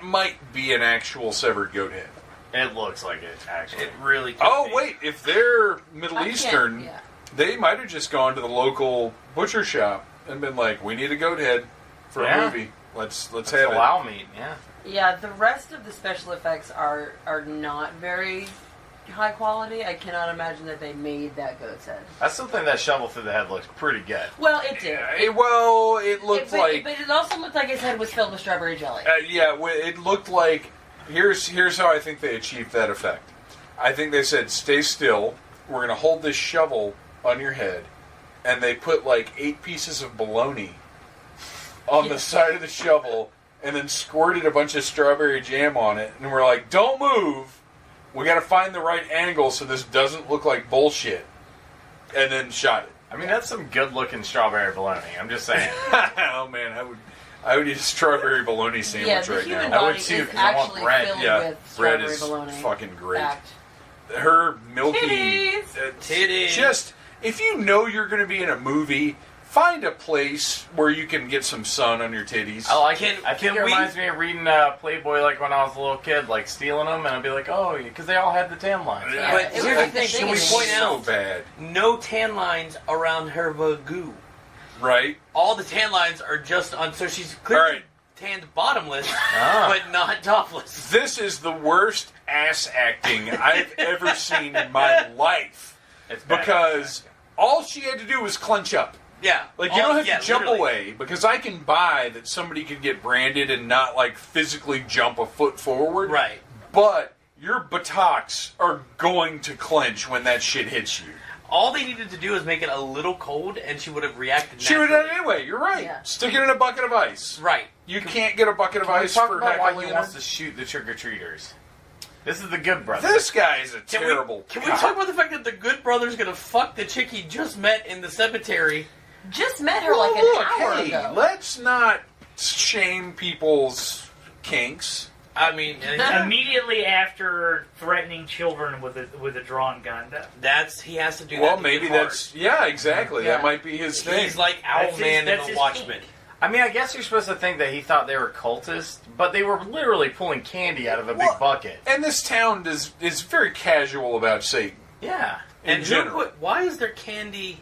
might be an actual severed goat head. It looks like it, actually. It really could Oh, be. wait, if they're Middle I can't- Eastern, yeah. they might have just gone to the local butcher shop and been like, we need a goat head for Yeah. a movie. Let's It's have it. halal meat, yeah. Yeah, the rest of the special effects are not very high quality. I cannot imagine that they made that goat's head. I still think that shovel through the head looks pretty good. Well, it did. It looked but like... it also looked like his head was filled with strawberry jelly. it looked like... Here's how I think they achieved that effect. I think they said, stay still. We're going to hold this shovel on your head. And they put like 8 pieces of bologna on the side of the shovel and then squirted a bunch of strawberry jam on it. And we're like, don't move. We got to find the right angle so this doesn't look like bullshit. And then shot it. I mean, that's some good-looking strawberry bologna. I'm just saying. Oh man, I would eat a strawberry bologna sandwich Yeah, the right human now. I would body too, is 'cause I want actually bread. filled Yeah, with bread strawberry is bologna. fucking great. Fact. Her milky Titties. Titties. Just if you know you're going to be in a movie, find a place where you can get some sun on your titties. I like Can- it. I think can it we- reminds me of reading Playboy like when I was a little kid, like stealing them, and I'd be like, oh, because they all had the tan lines. Yeah, But it was here's a the thing, thing can we in point the so out bad, no tan lines around her bagoo. right? All the tan lines are just on, so she's clearly Alright. tanned bottomless, Ah. but not topless. This is the worst ass acting I've ever seen in my life It's bad. because all she had to do was clench up. Yeah. Like, you don't have to jump literally. away, because I can buy that somebody could get branded and not, like, physically jump a foot forward. Right. But your buttocks are going to clench when that shit hits you. All they needed to do is make it a little cold, and she would have reacted She would have naturally. done it anyway. You're right. Yeah. Stick it in a bucket of ice. Right. You can't get a bucket of Can we ice talk for about why he heckling. wants to shoot the trick-or-treaters? This is the good brother. This guy is a Can terrible we cop. talk about the fact that the good brother's gonna fuck the chick he just met in the cemetery? Just met her Well, like an look, hour hey, ago. let's not shame people's kinks. I mean, Immediately after threatening children with a drawn gun. he has to do that. Well, to maybe get hard. that's... Yeah, exactly. Yeah. That might be his thing. He's like That's Owlman in that's The his Watchmen. kink. I mean, I guess you're supposed to think that he thought they were cultists, but they were literally pulling candy out of a big Well, bucket. And this town is very casual about Satan. Yeah. In And general. why is there candy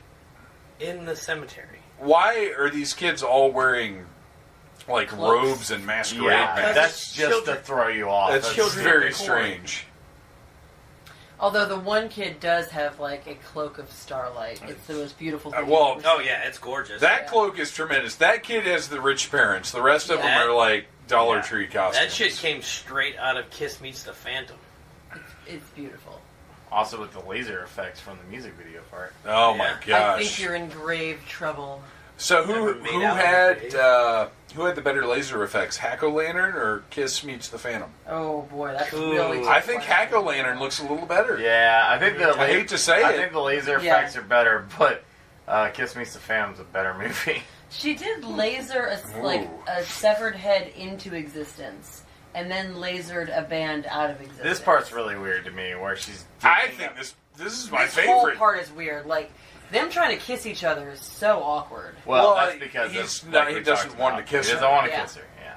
in the cemetery? Why are these kids all wearing, like, Cloaks? robes and masquerade Yeah, masks? that's just children. to throw you off. That's children very of the corn. strange. Although the one kid does have like a cloak of starlight. It's the most beautiful thing. well, you've ever Oh seen. yeah, it's gorgeous. That Yeah. cloak is tremendous. That kid has the rich parents. The rest of them That- are, like, Dollar Yeah. Tree costumes. That shit came straight out of Kiss Meets the Phantom. It's beautiful. Also with the laser effects from the music video part. Oh, my Yeah. I think gosh. you're in grave trouble. So Never who made out had with who had the better laser effects, Hack-O-Lantern or Kiss Meets the Phantom? Oh boy, that's Ooh. really tough I think question. Hack-O-Lantern looks a little better. Yeah, I think the I hate to say I it. think the laser Yeah. effects are better, but Kiss Meets the Phantom's a better movie. She did laser like Ooh. a severed head into existence, and then lasered a band out of existence. This part's really weird to me, where she's. I digging think up- this is my This whole favorite. part is weird. Like them trying to kiss each other is so awkward. Well, Well, that's because he's of, not- like he we doesn't talked want about. to kiss He her. doesn't want to Yeah. kiss her. Yeah.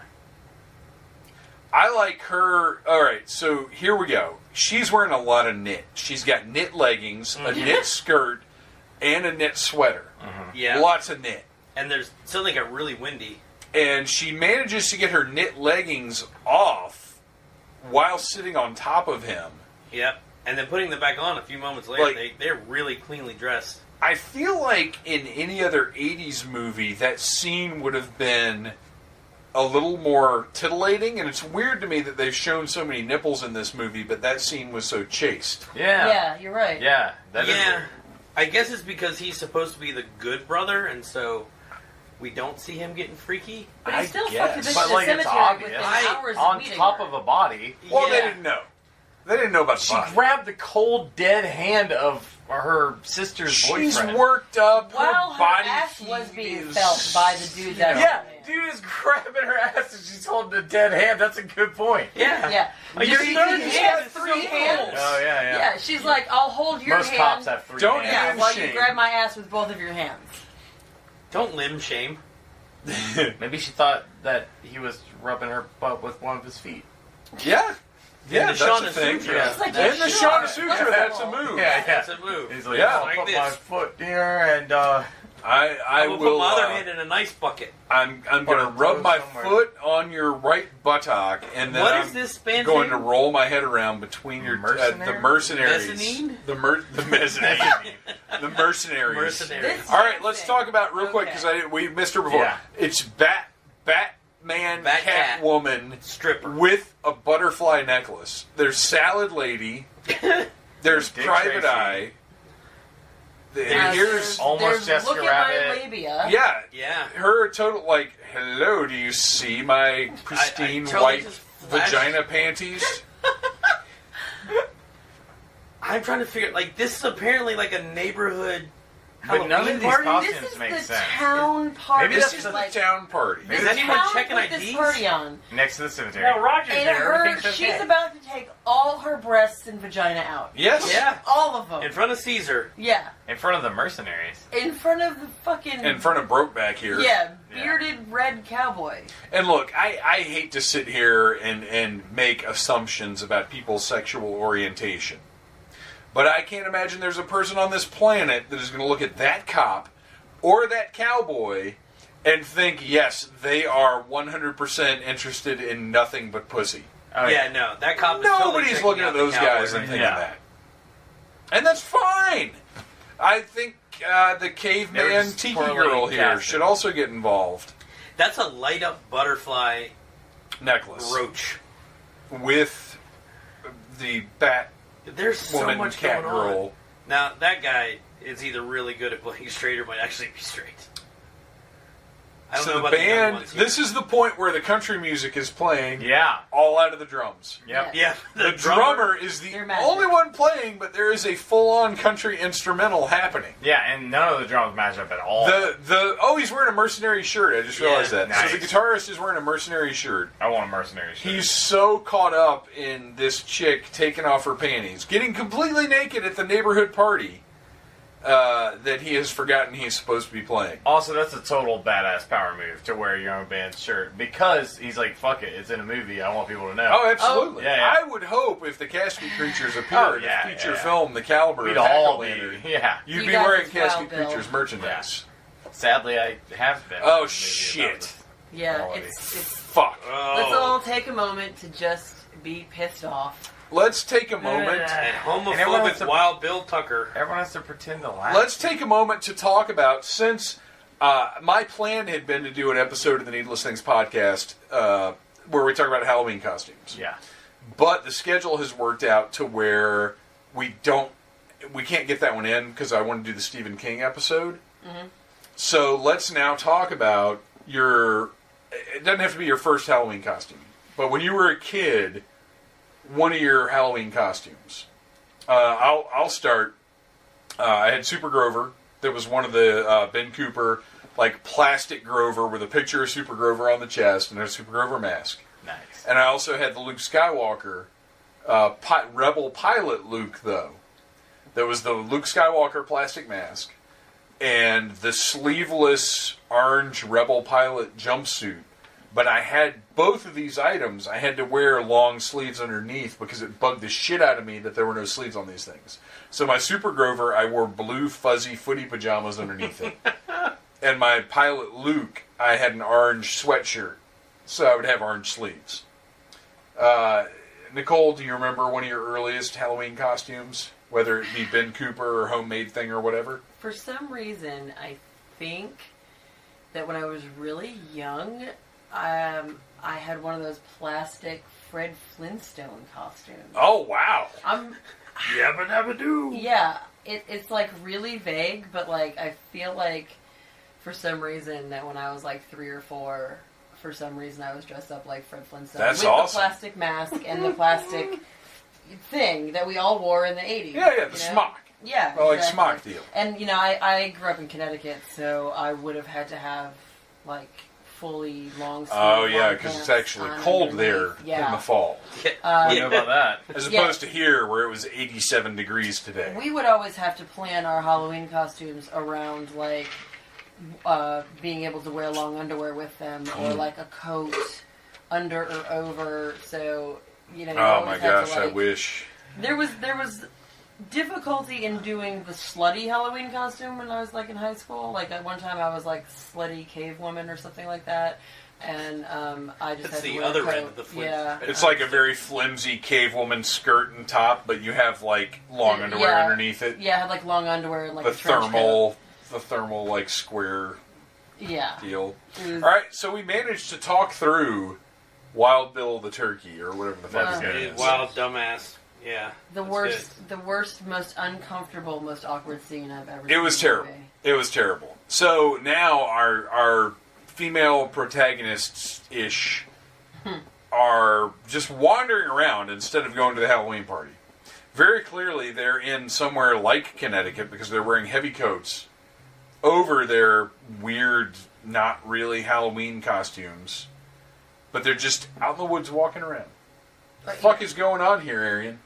I like her. All right, so here we go. She's wearing a lot of knit. She's got knit leggings, a knit skirt, and a knit sweater. Yeah. Lots of knit. And there's suddenly got really windy. And she manages to get her knit leggings off while sitting on top of him. Yep. And then putting them back on a few moments later, Like- they're really cleanly dressed. I feel like in any other 80s movie, that scene would have been a little more titillating, and it's weird to me that they've shown so many nipples in this movie, but that scene was so chaste. Yeah. Yeah, you're right. Yeah. That is Yeah. weird. I guess it's because he's supposed to be the good brother, and so we don't see him getting freaky. But he I still guess. fucked a bitch But in the like it's cemetery obvious. within hours On of meeting top her. of a body. Well, they Yeah. didn't know. They didn't know about the She body. grabbed the cold, dead hand of her sister's She's boyfriend. worked up. While her her body ass was being is- felt by the dudes out Yeah, of dude is grabbing her ass and she's holding a dead hand. That's a good point. Yeah. Yeah. Like, Did your you third see hand she has is 3 so hands? cool. Oh, yeah, yeah. Yeah, she's like, I'll hold your Most hand. cops have 3 Don't hands. Yeah, hand while shame. you grab my ass with both of your hands. Don't limb shame. Maybe she thought that he was rubbing her butt with one of his feet. Yeah. Yeah, the that's a Shauna thing. Sutra. It's like, In yeah, the sure. Shauna Sutra, that's a move. Yeah, yeah. That's a move. He's like, Yeah. I'll Like put this. my foot here and I will will. put my other hand in a nice bucket. I'm going Or to rub throw my somewhere. foot on your right buttock, and then What I'm is this band going to name? roll my head around between your Mercenary? the mercenaries. Mezzanine? The mezzanine. The mercenaries. Mercenaries. This- All right, let's talk about real quick Okay. because we missed her before. Yeah. It's Batman, Batcat. Catwoman Stripper. with a butterfly necklace. There's Salad Lady. There's Dick Private Tracy. Eye. And here's Almost there's Jessica look at my Rabbit. labia. yeah. Yeah. Her total, like, hello, do you see my pristine totally white just flashed- vagina panties? I'm trying to figure, like, this is apparently like a neighborhood But none of Halloween these party. costumes This is make the sense. town party. Maybe This that's is the the like, town party. Maybe the that's anyone town checking put this IDs? party on. Next to the cemetery. No, Roger's And there. her, Everything's she's okay. about to take all her breasts and vagina out. Yes. Yeah. All of them. In front of Caesar. Yeah. In front of the mercenaries. In front of the fucking... In front of Brokeback here. Yeah, Yeah. bearded red cowboy. And look, I hate to sit here and make assumptions about people's sexual orientation. But I can't imagine there's a person on this planet that is going to look at that cop or that cowboy and think, yes, they are 100% interested in nothing but pussy. Oh, yeah, no, that cop is totally Nobody's checking looking out at the those cowboy guys and right thinking now. that. And that's fine. I think the They were caveman just tiki poorly girl here casted. should also get involved. That's a light up butterfly Necklace roach. with the bat There's so woman much cat going on. girl. Now that guy is either really good at playing straight or might actually be straight. I don't know So the about young band. ones here. This is the point where the country music is playing. Yeah. All out of the drums. Yep. Yeah, The drummer is the They're magic. only one playing, but there is a full-on country instrumental happening. Yeah, and none of the drums match up at all. He's wearing a mercenary shirt. I just Yeah, realized that. nice. So the guitarist is wearing a mercenary shirt. I want a mercenary shirt. He's so caught up in this chick taking off her panties, getting completely naked at the neighborhood party, that he has forgotten he's supposed to be playing. Also, that's a total badass power move to wear your own band's shirt because he's like, fuck it, it's in a movie. I want people to know. Oh, absolutely. Yeah, yeah. I would hope if the Casket Creatures appear Oh, in yeah, a feature yeah. film, the caliber We'd of all be. Hack-O-Lantern, Yeah. you'd You be guys wearing as well, Casket Bill. Creatures merchandise. Sadly, I have been. Oh, in a movie shit. about this Yeah, quality. it's. Fuck. Let's all take a moment to just be pissed off. Let's take a moment. And And everyone has homophobic to- Wild Bill Tucker. Everyone has to pretend to laugh. Let's take a moment to talk about, since my plan had been to do an episode of the Needless Things podcast where we talk about Halloween costumes. Yeah. But the schedule has worked out to where we can't get that one in because I want to do the Stephen King episode. Mm-hmm. So let's now talk about it doesn't have to be your first Halloween costume, but when you were a kid, one of your Halloween costumes. I'll start. I had Super Grover. That was one of the Ben Cooper, like plastic Grover with a picture of Super Grover on the chest and a Super Grover mask. Nice. And I also had the Luke Skywalker, Rebel pilot Luke, though. There was the Luke Skywalker plastic mask and the sleeveless orange Rebel pilot jumpsuit. But I had both of these items. I had to wear long sleeves underneath because it bugged the shit out of me that there were no sleeves on these things. So my Super Grover, I wore blue fuzzy footy pajamas underneath it. And my pilot Luke, I had an orange sweatshirt. So I would have orange sleeves. Nicole, do you remember one of your earliest Halloween costumes? Whether it be Ben Cooper or homemade thing or whatever? For some reason, I think that when I was really young, I had one of those plastic Fred Flintstone costumes. Oh, wow. Yabba dabba doo. Yeah, it's like really vague, but like I feel like for some reason that when I was like 3 or 4, for some reason I was dressed up like Fred Flintstone. That's with awesome. the plastic mask and the plastic thing that we all wore in the 80s. Yeah, the smock. Yeah, Well, like exactly. smock deal. And, you know, I grew up in Connecticut, so I would have had to have, like, fully long sleeve. Oh, yeah, long because it's pants actually on cold underneath. there Yeah. in the fall. I know about that. As Yeah. opposed to here, where it was 87 degrees today. We would always have to plan our Halloween costumes around, like, being able to wear long underwear with them, or, like, a coat under or over, so, you know, you Oh, always my had to, gosh, I like, wish. There was difficulty in doing the slutty Halloween costume when I was like in high school. Like at one time I was like slutty cave woman or something like that, and I just That's had to the wear a other coat. end of the flip. Yeah, It's like a very flimsy cave woman skirt and top, but you have, like, long underwear Yeah. underneath it. yeah, I had like long underwear and like The a trench thermal, like, square coat. Yeah, deal. it was- All right, so we managed to talk through Wild Bill the Turkey, or whatever the fuck Wow. his name Dude, is. wild dumbass. Yeah. the that's worst, most uncomfortable, most awkward scene I've ever. It seen was in a terrible. movie. It was terrible. So now our female protagonists-ish are just wandering around instead of going to the Halloween party. Very clearly, they're in somewhere like Connecticut because they're wearing heavy coats over their weird, not really Halloween costumes. But they're just out in the woods walking around. The But, fuck is going on here, Arian?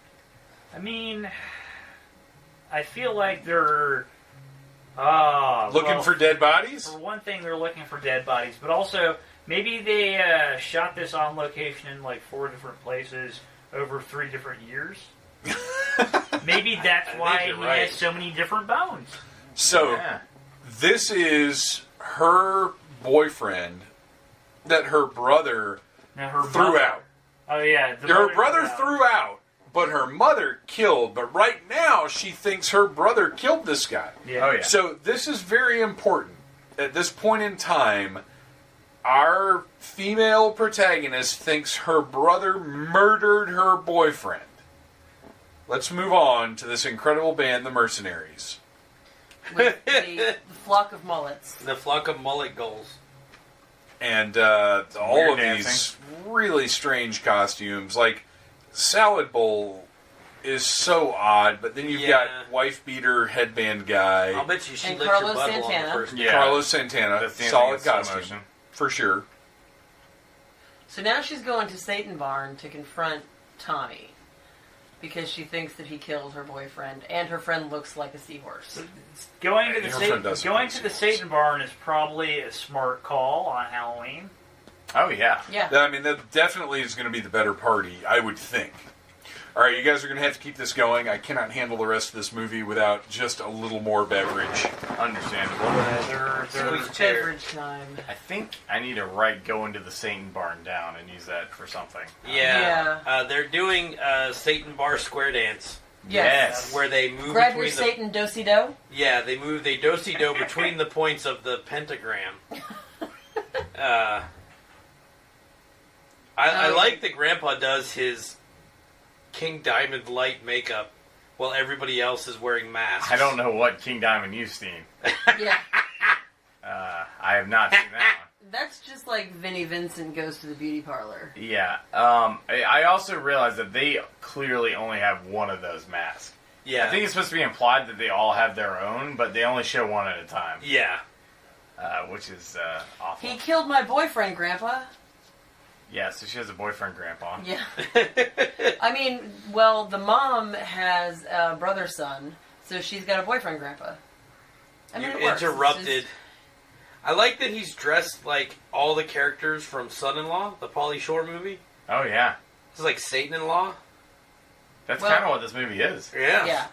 I mean, I feel like they're Looking for dead bodies? For one thing, they're looking for dead bodies, but also maybe they shot this on location in like 4 different places over 3 different years. Maybe that's I why think he you're right. has so many different bones. So, Yeah. this is her boyfriend that her brother Now her threw brother- out. Oh yeah, Her brother threw out but her mother killed. But right now, she thinks her brother killed this guy. Yeah. Oh, yeah. So this is very important. At this point in time, our female protagonist thinks her brother murdered her boyfriend. Let's move on to this incredible band, the Mercenaries. With the flock of mullets. The flock of mullet gulls. And all Weird of dancing. these really strange costumes. Like, Salad Bowl is so odd, but then you've got wife beater headband guy. I'll bet you she And licked Carlos your butthole on Santana. the first Yeah. Carlos Santana, That's dancing solid in slow costume, motion. for sure. So now she's going to Satan Barn to confront Tommy because she thinks that he killed her boyfriend, and her friend looks like a seahorse. Going to the Your friend does going something to the serious. Satan Barn is probably a smart call on Halloween. Oh, yeah. Yeah. I mean, that definitely is going to be the better party, I would think. All right, you guys are going to have to keep this going. I cannot handle the rest of this movie without just a little more beverage. Understandable. It's beverage time. I think I need to write "Going to the Satan Barn" down and use that for something. Yeah. They're doing Satan Bar Square Dance. Yes. Where they move Grab your between the... Satan do-si-do. Yeah, they do-si-do between the points of the pentagram. I like that Grandpa does his King Diamond light makeup while everybody else is wearing masks. I don't know what King Diamond you've seen. Yeah. I have not seen that one. That's just like Vinnie Vincent goes to the beauty parlor. Yeah. I also realized that they clearly only have one of those masks. Yeah. I think it's supposed to be implied that they all have their own, but they only show one at a time. Yeah. Which is awful. He killed my boyfriend, Grandpa. Yeah, so she has a boyfriend, Grandpa. Yeah. I mean, well, the mom has a brother-son, so she's got a boyfriend, Grandpa. I mean, You it works. It's interrupted. just- I like that he's dressed like all the characters from Son-in-Law, the Pauly Shore movie. Oh, yeah. It's like Satan-in-Law. That's Well- kind of what this movie is. Yeah.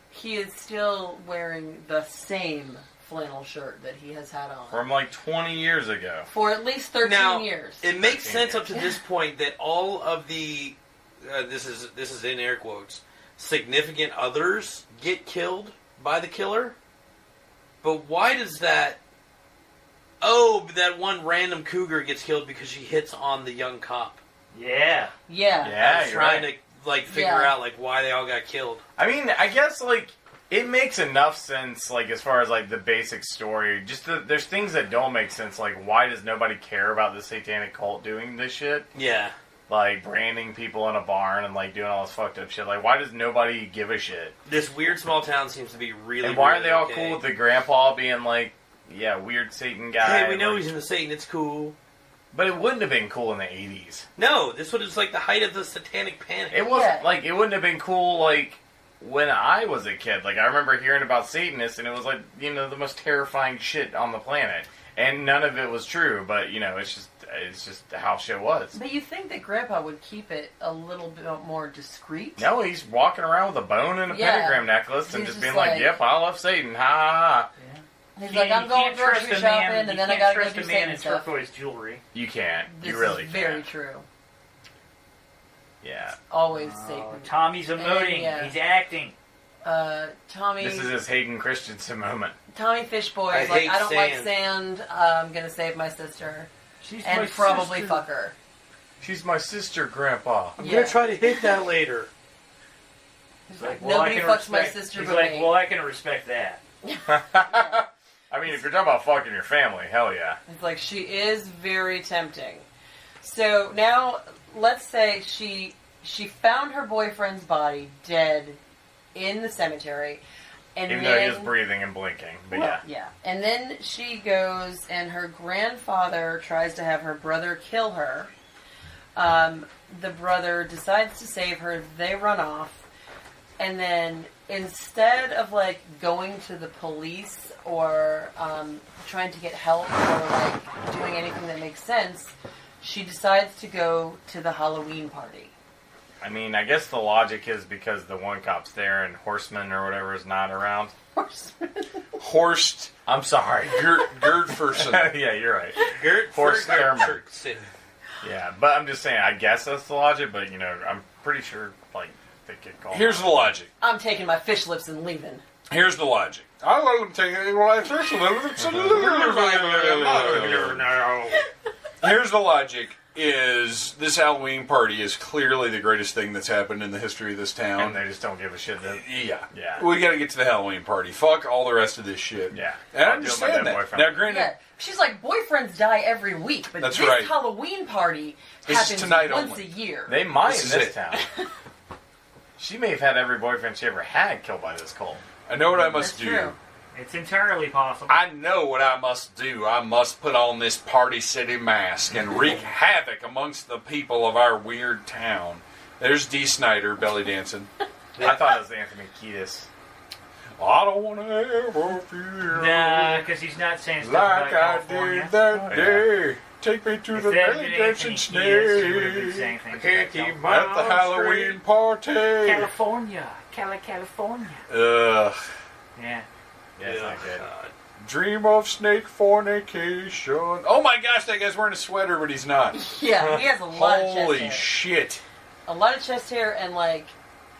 He is still wearing the same flannel shirt that he has had on From like 20 years ago. for at least 13 Now, years. it makes 13 sense up years. to this point that all of the this is in air quotes significant others get killed by the killer. But why does that? Oh, that one random cougar gets killed because she hits on the young cop. Yeah. Yeah. Yeah, I was you're trying right. to like figure Yeah. out like why they all got killed. I mean, I guess, like, it makes enough sense, like, as far as, like, the basic story. Just there's things that don't make sense, like, why does nobody care about the satanic cult doing this shit? Yeah. Like, branding people in a barn and, like, doing all this fucked up shit. Like, why does nobody give a shit? This weird small town seems to be really. And why are really they all okay. cool with the grandpa being, like, yeah, weird Satan guy? Hey, we know like- he's in the Satan. It's cool. But it wouldn't have been cool in the 80s. No, this was like the height of the Satanic Panic. It wasn't, Yeah. like, it wouldn't have been cool, like, when I was a kid. Like, I remember hearing about Satanists, and it was, like, you know, the most terrifying shit on the planet. And none of it was true, but, you know, it's just how shit was. But you think that Grandpa would keep it a little bit more discreet? No, he's walking around with a bone and a Yeah. pentagram necklace and He's just just being like, like- yep, I love Satan, ha ha ha. He's You like, I'm going can't trust grocery a shopping, man- and then I you gotta can't go trust do a man Satan in stuff. turquoise jewelry. You can't. This You really is very can't. true. Yeah. Always Oh, Satan. Tommy's emoting. Yeah. He's acting. Tommy. This is his Hayden Christensen moment. Tommy Fishboy I is like, hate I don't like sand. sand. I'm gonna save my sister She's and my probably sister. fuck her. She's my sister, Grandpa. I'm Yeah. gonna try to hit that later. He's like, Nobody I can fucks my respect- sister He's but like, me. well, I can respect that. I mean, if you're talking about fucking your family, hell yeah. It's like she is very tempting. So now, let's say she found her boyfriend's body dead in the cemetery, and Even though then he was breathing and blinking. But well, yeah. and then she goes and her grandfather tries to have her brother kill her. The brother decides to save her. They run off, and then instead of like going to the police or trying to get help or like doing anything that makes sense, she decides to go to the Halloween party. I mean, I guess the logic is because the one cop's there and Horseman or whatever is not around. Horst I'm sorry. Gerdferson. Yeah, you're right. Gert Horst Thurman. Thurman. Yeah, but I'm just saying, I guess that's the logic, but, you know, I'm pretty sure, like, they get called. Here's the logic. I'm taking my fish lips and leaving. Here's the logic. I let them take it. Well, here's the logic. Is this Halloween party is clearly the greatest thing that's happened in the history of this town. And they just don't give a shit. Yeah. Yeah. We got to get to the Halloween party. Fuck all the rest of this shit. Yeah. And I I'll do it with my understand dead that. boyfriend. Now, granted, Yeah. She's like, boyfriends die every week, but That's this right. Halloween party This is happens tonight once only. a year. They might This in is this it. town. She may have had every boyfriend she ever had killed by this cult. I know what I must That's do. true. It's entirely possible. I know what I must do. I must put on this Party City mask and wreak havoc amongst the people of our weird town. There's D. Snyder belly dancing. I thought it was Anthony Kiedis. I don't want to ever feel Nah, because he's not saying stuff like about I California. did that Oh, yeah. day. Take me to If the that had belly been dancing Anthony Kiedis, he would have been snake saying things Can't about keep California. my- at the Halloween party. California. California. Ugh. Yeah. Yeah, it's not good. Dream of snake fornication. Oh my gosh, that guy's wearing a sweater, but he's not. Yeah, he has a lot of chest Holy hair. shit. A lot of chest hair and like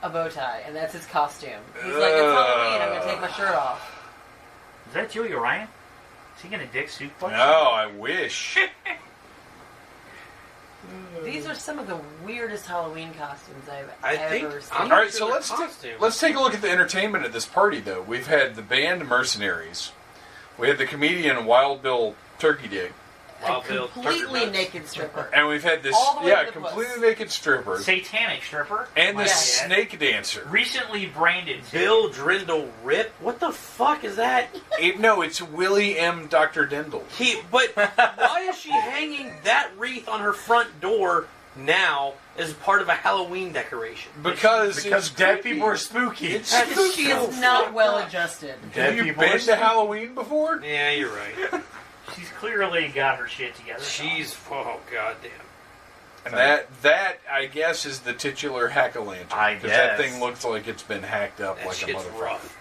a bow tie, and that's his costume. He's like, it's Halloween, I'm gonna take my shirt off. Is that Joey Ryan? Is he gonna dick soup punch? No, I wish. These are some of the weirdest Halloween costumes I've I think. ever seen. I'm All right, not so sure let's the costume. let's take a look at the entertainment at this party, though. We've had the band Mercenaries. We had the comedian Wild Bill Turkey Dick. A Wild Bill, completely turkey nuts. naked stripper. And we've had this, All the way to the completely puss. naked stripper. Satanic stripper. And this Yes. snake dancer. Recently branded. too. Bill Drindle Rip? What the fuck is that? No, it's Willie M. Dr. Dindle. But why is she hanging that wreath on her front door now as part of a Halloween decoration? Because Because it's dead creepy. people are spooky. It's That's spooky. She is not well adjusted. Dead Have you people are been to spooky. Halloween before? Yeah, you're right. She's clearly got her shit together. Oh goddamn. And that I guess is the titular hack-o'-lantern. I Because that guess. thing looks like it's been hacked up That like a shit's motherfucker. rough.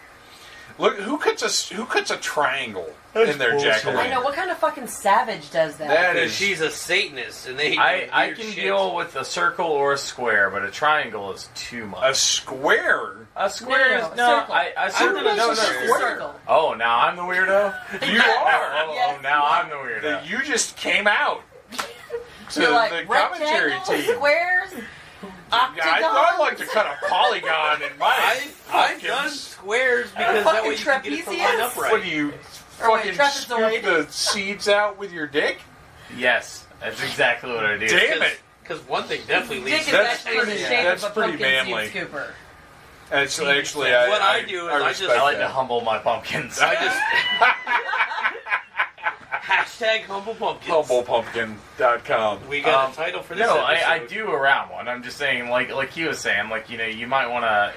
Look, who cuts a triangle in their bullshit. jack-o'-lantern? I know, what kind of fucking savage does that? That Because is- she's a Satanist and they I do weird can shit. deal with a circle or a square, but a triangle is too A much. square? A square No, is no. circle. I circle. think No, it's a no. square. Circle. Oh, now I'm the weirdo. You are. Oh, Yes, now you are. I'm the weirdo. You just came out to You're like, the commentary rectangles, team. squares, octagons. I'd like to cut a polygon in my. I've done squares because that way you can get it to line Fucking up right. What do you Or wait, fucking trapezoid. scoop the seeds out with your dick? Yes, that's exactly what I do. Damn it! Because one thing definitely Dick leads is to That's actually in the pretty- shape that's of a pretty pumpkin manly. seed scooper. Actually, What I do is I respect just- I like to that. humble my pumpkins. I just hashtag humble pumpkins. HumblePumpkin.com. We got a title for this No, episode. I do around one. I'm just saying, like he was saying, like, you know, you might want to,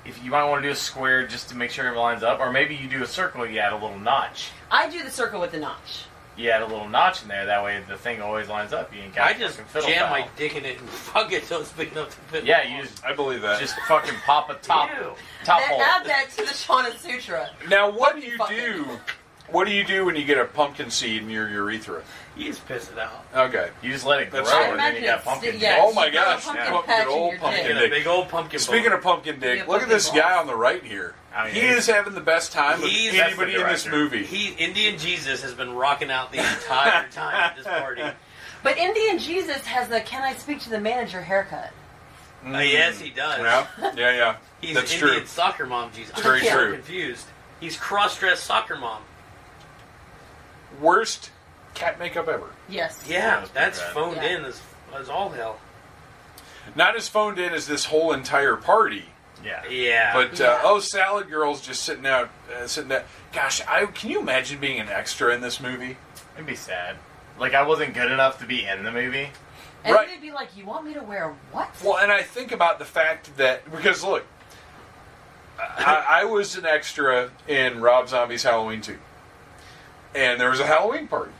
if you might want to do a square just to make sure it lines up, or maybe you do a circle, you add a little notch. I do the circle with the notch. You add a little notch in there, that way the thing always lines up. You ain't got I just fucking fiddle jam foul. my dick in it and fuck it till it's big enough to fit. Yeah, you I believe that. just fucking pop a top Ew. hole. Add that to the Shauna Sutra. Now, what do you Fucking- do? What do you do when you get a pumpkin seed in your urethra? You just piss it out. Okay. You just let it grow, That's right. and then you got Imagine pumpkin. it's- yeah. Oh my you grow a gosh! pumpkin Yeah. patch Good in old your pumpkin dick. Get a dick. big old pumpkin Speaking bone. of pumpkin dick, Yeah, look at this pumpkin guy balls. on the right here. Oh, He yeah. is having the best time of He's- anybody in That's this the movie. Indian Jesus has been rocking out the entire time at this party. But Indian Jesus has the "Can I speak to the manager" haircut. Yes, he does. Yeah. He's That's Indian true. soccer mom Jesus. Very I'm so true. confused. He's cross-dressed soccer mom. Worst cat makeup ever. Yes. Yeah, that's that's pretty phoned bad. in as all hell. Not as phoned in as this whole entire party. Yeah. Yeah. But Yeah. Salad Girl's just sitting out. Gosh, can you imagine being an extra in this movie? It'd be sad. Like, I wasn't good enough to be in the movie. And Right. they'd be like, "You want me to wear what?" Well, and I think about the fact that because look, I was an extra in Rob Zombie's Halloween 2, and there was a Halloween party,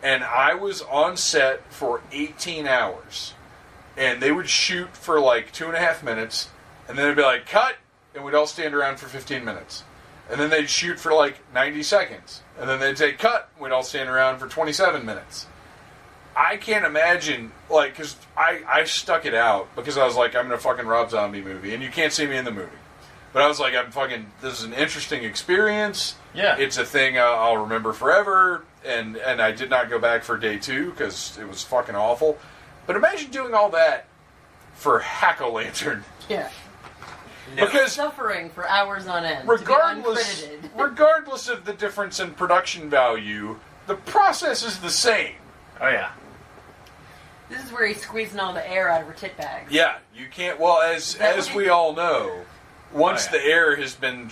and I was on set for 18 hours, and they would shoot for like 2.5 minutes, and then they'd be like, cut, and we'd all stand around for 15 minutes. And then they'd shoot for like 90 seconds. And then they'd say, cut, and we'd all stand around for 27 minutes. I can't imagine, like, because I stuck it out because I was like, I'm in a fucking Rob Zombie movie, and you can't see me in the movie. But I was like, this is an interesting experience. Yeah. It's a thing I'll remember forever, and I did not go back for day 2 because it was fucking awful. But imagine doing all that for Hack-O-Lantern. Yeah. No. Because Suffering for hours on end. regardless, To be uncredited. regardless of the difference in production value, the process is the same. Oh yeah. This is where he's squeezing all the air out of her tit bags. Yeah, you can't. Well, as we all know, once the air has been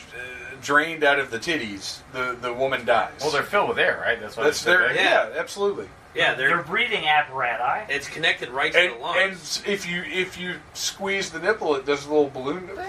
drained out of the titties, the woman dies. Well, they're filled with air, right? That's why That's they're their. so big. Yeah, absolutely. Yeah, They're breathing apparatus. it's connected right to the And lungs. if you squeeze the nipple, it does a little balloon. But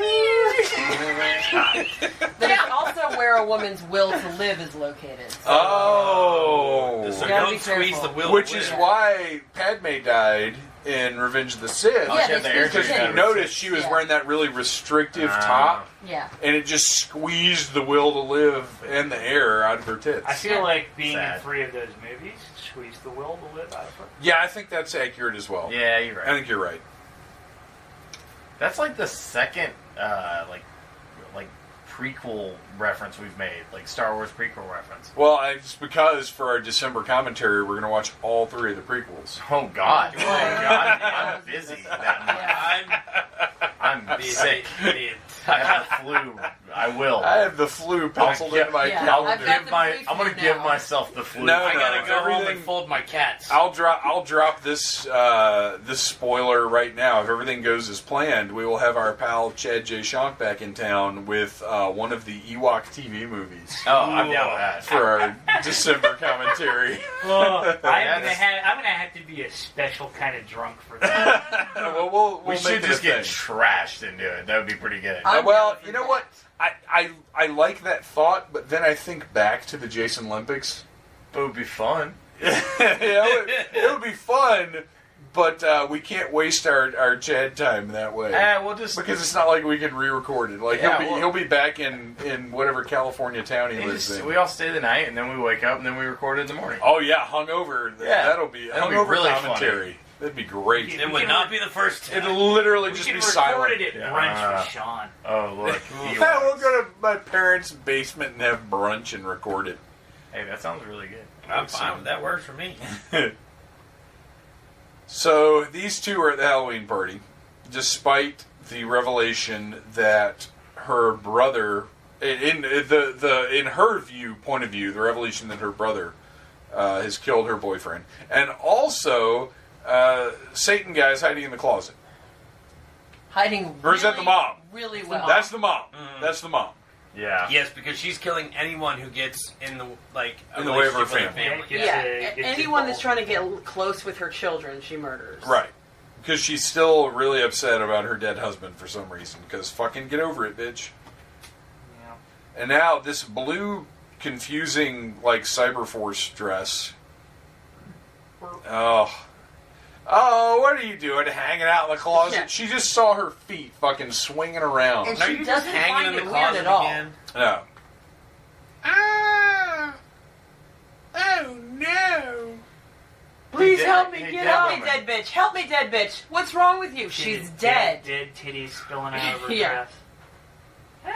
it's also where a woman's will to live is located. So Oh, So You gotta don't be squeeze careful. the will. which to is live. why Padme died in Revenge of the Sith. Oh, Yeah, she had the they air squeeze Because the you titties. noticed she was Yeah. wearing that really restrictive Ah. top, Yeah. and it just squeezed the will to live and the air out of her tits. I feel like being Sad. in 3 of those movies squeezed the will to live out of her. Yeah, I think that's accurate as well. Yeah, you're right. I think you're right. That's like the second, like prequel reference we've made, like Star Wars prequel reference. Well, it's because for our December commentary, we're going to watch all 3 of the prequels. Oh God! Oh God! Yeah. I'm busy that month. Yeah. I'm sick. I have the flu. I will. I have the flu penciled Yeah. in my Yeah. calendar. I've got the I'm flu gonna now. give myself the flu. No, I gotta go home everything- and fold my cats. I'll drop this this spoiler right now. If everything goes as planned, we will have our pal Chad J. Shank back in town with one of the Ewok TV movies Oh, I'm down with that. for our December commentary. I'm Yes. gonna have to be a special kind of drunk for that. Well, we'll We make should it just a get thing. trashed into it. That would be pretty good. I'm Well, down for you know that. what? I like that thought, but then I think back to the Jason Olympics. It would be fun. it would be fun, but we can't waste our Chad time that way. We'll just Because it's not like we can re-record it. Like Yeah, he'll be back in whatever California town he lives in. we all stay the night and then we wake up and then we record it in the morning. Oh yeah, hungover. Yeah. That'll be That'll be hungover really commentary. That'd be great. It would not be the first time. It'll literally We just can be record silent. it at Yeah. brunch with Sean. Oh look. Yeah, we'll go to my parents' basement and have brunch and record it. Hey, that sounds really good. I'm fine with that. Works for me. So these two are at the Halloween party, despite the revelation that her brother, in her point of view, the revelation that her brother has killed her boyfriend, and also Satan guy's hiding in the closet. Hiding Or is that the mom? Really well. That's the mom. That's the mom. Yeah. Yes, because she's killing anyone who gets in the In the way of her relationship with family. Gets yeah. gets Anyone that's involved. trying to get close with her children, she murders. Right. Because she's still really upset about her dead husband for some reason. Because fucking get over it, bitch. Yeah. And now this blue, confusing, like, Cyberforce dress. Oh, what are you doing? Hanging out in the closet? Yeah. She just saw her feet fucking swinging around. And Are she you just doesn't hanging find in the it weird closet at all. again? No. Ah! Oh, no. Please Hey, help me hey, get dead up. woman. Help me, dead bitch. Help me, dead bitch. What's wrong with you? She's dead. Dead titties spilling out of her Yeah. dress.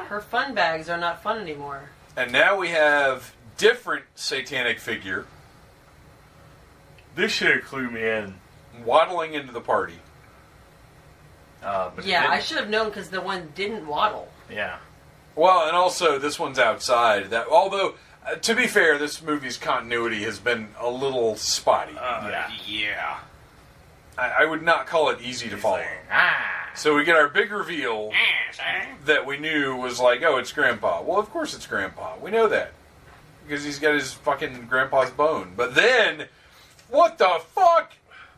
Her fun bags are not fun anymore. And now we have different satanic figure This should have clued me in. waddling into the party. But it Yeah, I didn't. should have known because the one didn't waddle. Yeah. Well, and also this one's outside. That although, to be fair, this movie's continuity has been a little spotty. Yeah. I would not call it easy to follow. So we get our big reveal that we knew was like, oh, it's Grandpa. Well, of course it's Grandpa. We know that. Because he's got his fucking Grandpa's bone. But then, what the fuck?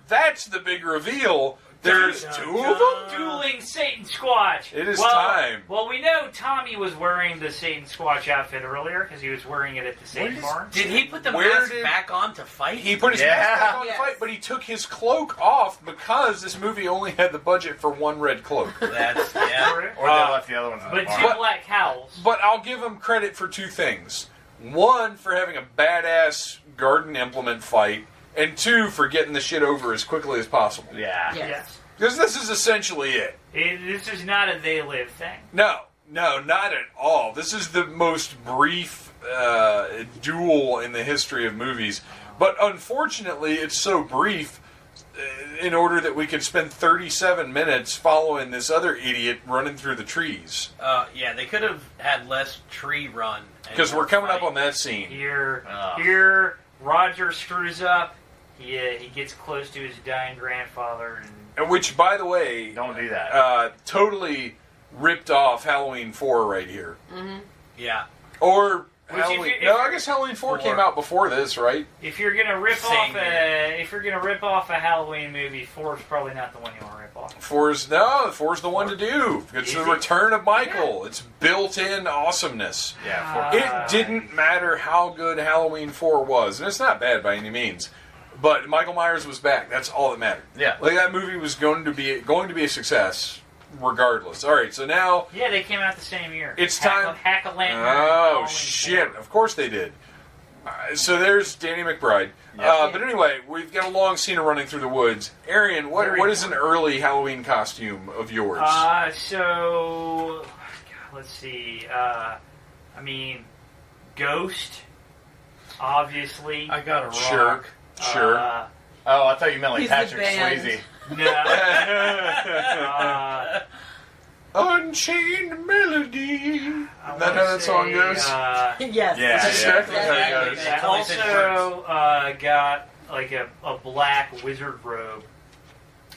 That's the big reveal. There's two of them? Dueling Satan Squatch. It is time. Well, we know Tommy was wearing the Satan Squatch outfit earlier because he was wearing it at the Satan barn. Did he put the Where mask did- back on to fight? He put his Yeah. mask back on Yes. to fight, but he took his cloak off because this movie only had the budget for one red cloak. That's yeah. Or they left the other ones in the But barn. two black cowls. But I'll give him credit for two things. One, for having a badass garden implement fight, and 2 for getting the shit over as quickly as possible. Yeah. Yes. Because this is essentially it. This is not a They Live thing. No, not at all. This is the most brief duel in the history of movies. But unfortunately, it's so brief in order that we could spend 37 minutes following this other idiot running through the trees. Yeah, they could have had less tree run. Because we're coming up on that scene. Here, Roger screws up. He gets close to his dying grandfather. And which, by the way... Don't do that. Totally ripped off Halloween 4 right here. Mm-hmm. Yeah. Or... Halloween, I guess Halloween 4 came out before this, right? If you're gonna rip off a Halloween movie, 4 is probably not the one you want to rip off. 4's the one to do. It's the return of Michael. Yeah. It's built-in awesomeness. Yeah. It didn't matter how good Halloween 4 was, and it's not bad by any means. But Michael Myers was back. That's all that mattered. Yeah. Like that movie was going to be a success. Regardless. All right, so now... Yeah, they came out the same year. It's time... Hack-a-Lantern. Oh, shit. Of course they did. So there's Danny McBride. Yep. But anyway, we've got a long scene of running through the woods. Arian, what is an early Halloween costume of yours? So... let's see. Ghost, obviously. I got a rock. Sure. Oh, I thought you meant like He's the Patrick band. Swayze. No. Unchained Melody. Isn't that how that song goes? Yes. Yeah, That's exactly how it goes. I also got like a black wizard robe.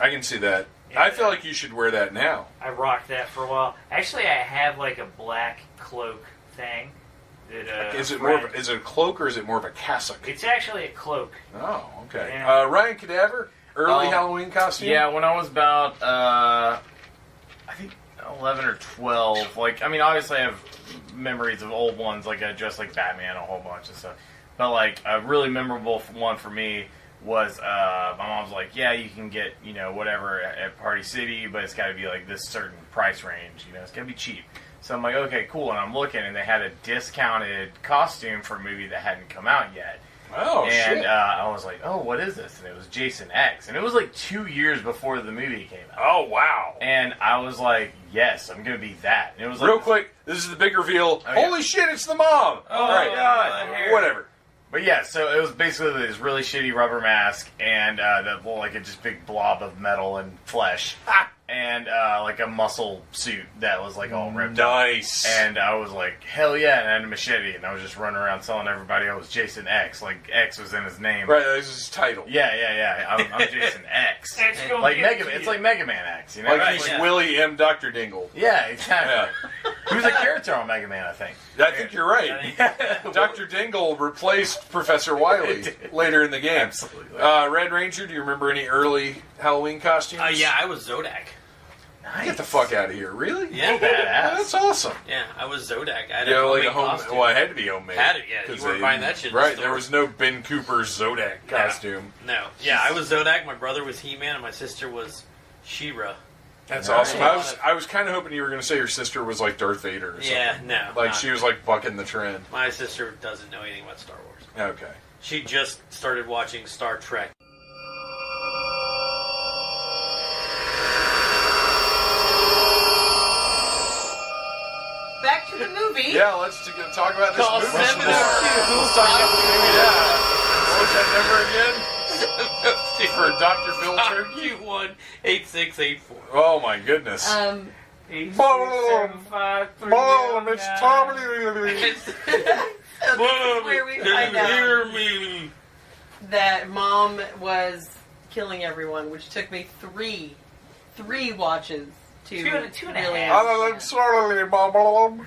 I can see that. I feel like you should wear that now. I rocked that for a while. Actually, I have like a black cloak thing. That, is it a cloak or is it more of a cassock? It's actually a cloak. Oh, okay. Yeah. Ryan Cadaver, early Halloween costume? Yeah, when I was about, I think 11 or 12. Like, I mean, obviously I have memories of old ones. Like, I dressed like Batman a whole bunch of stuff. But, like, a really memorable one for me was, my mom's like, yeah, you can get, whatever at Party City, but it's got to be, like, this certain price range. It's got to be cheap. So I'm like, okay, cool. And I'm looking, and they had a discounted costume for a movie that hadn't come out yet. Oh, shit. And I was like, oh, what is this? And it was Jason X. And it was like 2 years before the movie came out. Oh, wow. And I was like, yes, I'm going to be that. And it was like, real quick, this is the big reveal. Oh, yeah. Holy shit, it's the mom. Oh, All right. my God. Whatever. But yeah, so it was basically this really shitty rubber mask and like a just big blob of metal and flesh. And like a muscle suit that was like all ripped up. Nice. And I was like, hell yeah, and I had a machete, and I was just running around telling everybody I was Jason X. Like, X was in his name. Right, this is his title. Yeah. I'm Jason X. Like It's like Mega Man X, you know? Like he's Willie M. Dr. Dingle. Yeah, exactly. He was a character on Mega Man, I think. I think you're right. Dr. Dingle replaced Professor Wily later in the game. Absolutely. Red Ranger, do you remember any early Halloween costumes? Yeah, I was Zodak. Nice. Get the fuck out of here. Really? Yeah. Badass. That's awesome. Yeah, I was Zodak. I had Like a a home. costume. Well, it had to be homemade. Had it, yeah. You weren't buying that shit in the Right, store. there was no Ben Cooper Zodak costume. No. Yeah, I was Zodak, my brother was He-Man, and my sister was She-Ra. That's Nice. awesome. I was kind of hoping you were going to say your sister was like Darth Vader or something. Yeah, no. Like not- she was like bucking the trend. My sister doesn't know anything about Star Wars. Okay. She just started watching Star Trek. Back to the movie. Yeah, let's talk about this Call movie. 702. Let's talk about the movie. Yeah. What was that number again? For Dr. Filter? Q1-8684. Oh my goodness. 8, 6, Mom, 7, 5, 3, Mom, 0, it's 9. Tommy. This is where we find out me. that Mom was killing everyone, which took me three watches to Two and a really half. I'm sorry, Mom.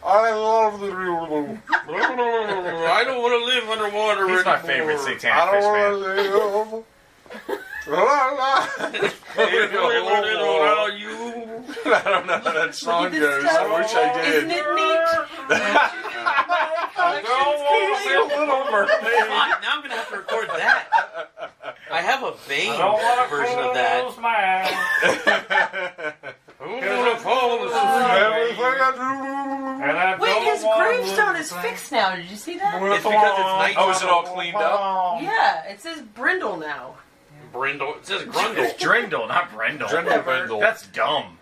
I love the real. I don't want to live underwater He's my anymore. favorite satanic I fish don't man. want to live. La, la. I don't know how that song goes. I wish I did. Isn't it neat? Little Mermaid. Fuck, now I'm going to have to record that. I have a Bane I don't want to version of that. close my eyes. Everything I do. And I Wait, don't his wanna gravestone is is fixed now. Did you see that? It's because it's night. Oh, is it all cleaned up? Yeah, it says Brindle now. Brindle. It says Grundle. It's Drindle, not Brindle. Brindle. That's dumb.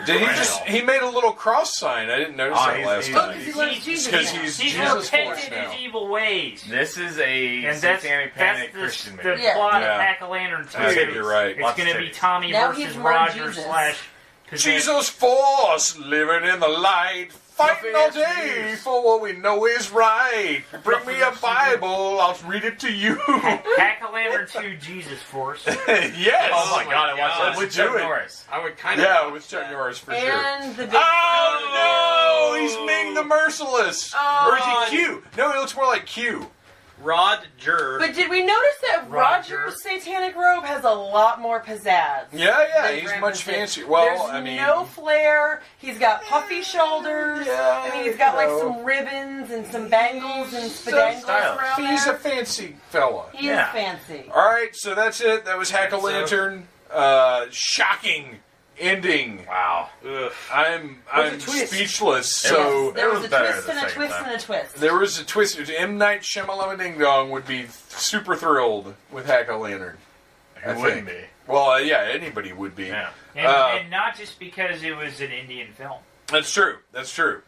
Did he made a little cross sign. I didn't notice that last Oh, time. because he loves Jesus Because now. he's He's Jesus force repented now. his evil ways. This is a And Satanic Panic that's Christian the movie. Yeah. plot Yeah. of Hack-A-Lantern 2. I think you're right. It's Lots going of to be titties. Tommy Now versus he's more Roger Jesus. / Jesus force living in the light, fighting all day for what we know is right. Bring me a Bible, I'll read it to you. Hack-A-Lantern 2 Jesus Force. Yes. Oh my god, I watched God. that with Let's Chuck do it. Norris. I would kind of. Yeah, with Chuck Norris for sure. And the big Oh no! He's Ming the Merciless. Oh. Or is he Q? No, he looks more like Q. Roger. But did we notice that Roger. Roger's satanic robe has a lot more pizzazz? Yeah, than he's Grandpa's much did. fancier. Well, There's I mean, no flare. He's got puffy shoulders. Yeah, I mean, he's got you like know. some ribbons and some bangles and So spadangles stylish. around he's a there. fancy fella. He Yeah. is fancy. All right, so that's it. That was Hack-A-Lantern. Shocking ending. Wow. Ugh. I'm a twist. speechless. So There was was a better twist the and a second twist time. and a twist. there was a twist. M. Night Shyamalan Ding Dong would be super thrilled with Hack-A-Lantern. Who wouldn't be? Well, yeah, anybody would be. Yeah. And not just because it was an Indian film. That's true. That's true.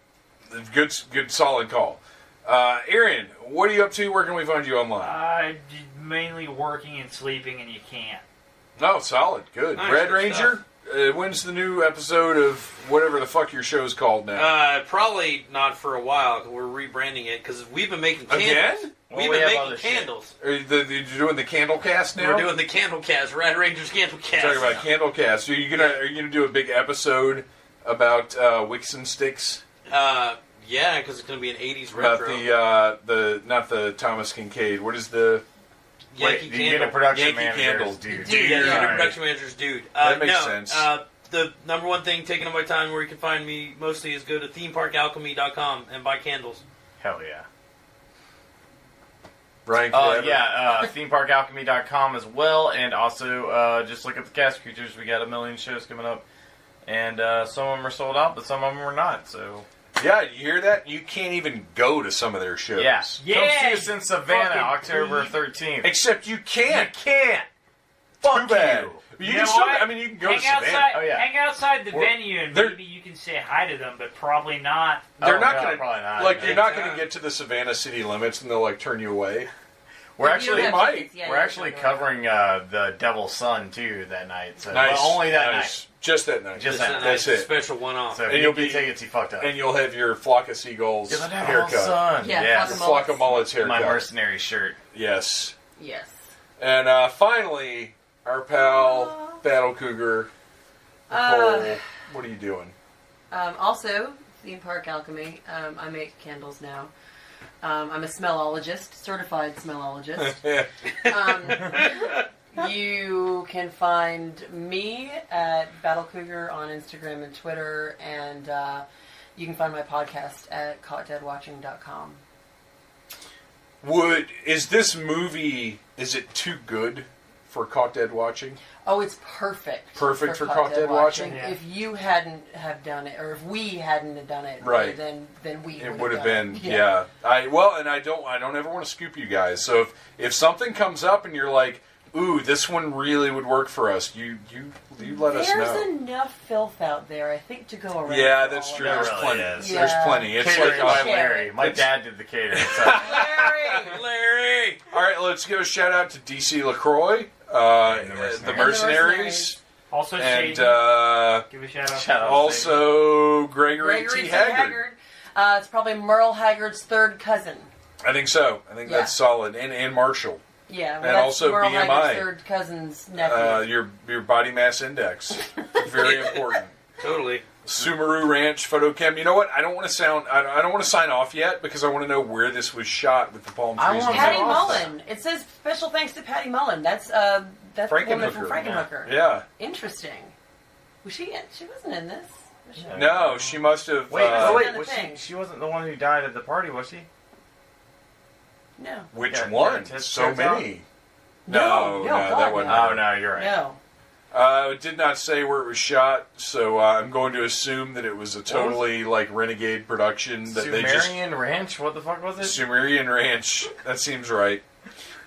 Good, solid call. Aaron, what are you up to? Where can we find you online? Mainly working and sleeping, and you can't. Oh, solid. Good. Nice, Red good Ranger, when's the new episode of whatever the fuck your show's called now? Probably not for a while. We're rebranding it because we've been making candles. Again? Well, We've we been have making other shit. candles. Are you doing the candle cast now? We're doing the candle cast. Red Ranger's candle cast. Talking about candle cast. So are you gonna do a big episode about wicks and sticks? Yeah, because it's going to be an 80s About retro. the not the Thomas Kincaid. What is the Yankee Wait, you get a production Yankee manager, Candle. dude. Dude, Yeah, yeah. the production manager's dude. That makes no, sense. The number one thing taking up my time where you can find me mostly is go to themeparkalchemy.com and buy candles. Hell yeah. Brian? Clever? themeparkalchemy.com as well, and also just look at the cast creatures. We got a million shows coming up, and some of them are sold out, but some of them are not. So Yeah, you hear that? You can't even go to some of their shows. yeah, Yeah, come see us in Savannah, fucking October creep. 13th. Except you can't. can't. Too Fuck bad. you. You You can know still. what? I mean, you can go Hang to Savannah. outside, Oh, yeah. hang outside the We're- venue, and they're- maybe you can say hi to them, but probably not. They're Oh, not no, gonna probably not. like. You're not Yeah. gonna get to the Savannah city limits, and they'll like turn you away. We're If you actually don't have might. tickets, yeah, we're you actually don't go. covering the Devil's Son too that night. So Nice. well, only that nice. Just that night. Just It's that a That's nice it. special one-off. night. So And if you'll you be- get tickets, you fucked up. And you'll have your flock of seagulls You're the Devil's haircut. Son. Yeah, Yes. The Flock flock of mullets haircut. My mercenary shirt. Yes. Yes. And finally, our pal Battle Cougar. Nicole, what are you doing? Also, Theme Park Alchemy. I make candles now. I'm a smellologist, certified smellologist. You can find me at Battle Cougar on Instagram and Twitter, and you can find my podcast at caughtdeadwatching.com. Is this movie? Is it too good for Caught Dead Watching? Oh, it's perfect. Perfect for Caught Dead Watching? Yeah. If you hadn't have done it, or if we hadn't have done it, Right. then we It would would have done been, it. yeah. I don't ever want to scoop you guys. So if something comes up and you're like, ooh, this one really would work for us, you let us There's know. enough filth out there, I think, to go around. Yeah, for that's all true. of There's us. really plenty. is. There's Yeah. plenty. It's Catering like, by Larry. My dad did the catering. So. Larry! all right, let's go shout out to DC LaCroix, the And Mercenaries, Also, and Satan. Give a shout out. Shout out. also Gregory Gregory T. T. Haggard. It's probably Merle Haggard's third cousin. I think so. I think Yeah. that's solid. And Marshall. Yeah, well, And that's also Merle BMI. Haggard's third cousin's nephew. Your body mass index. Very important. Totally. Subaru Ranch Photochem. You know what? I don't want to sign off yet because I want to know where this was shot with the palm I trees. want and Patty stuff. Mullen. It says special thanks to Patty Mullen. That's the woman from Frankenhooker. Yeah. Interesting. Was she? She wasn't in this. Was she? No, she must have. Wait, Another was thing. she wasn't the one who died at the party, was she? No. Which Yeah, one? yeah, So turns out. many. No, No, God, that wasn't. no. Oh no, you're right. No. It did not say where it was shot, so I'm going to assume that it was a totally renegade production. That Sumerian Ranch? What the fuck was it? Sumerian Ranch. That seems right.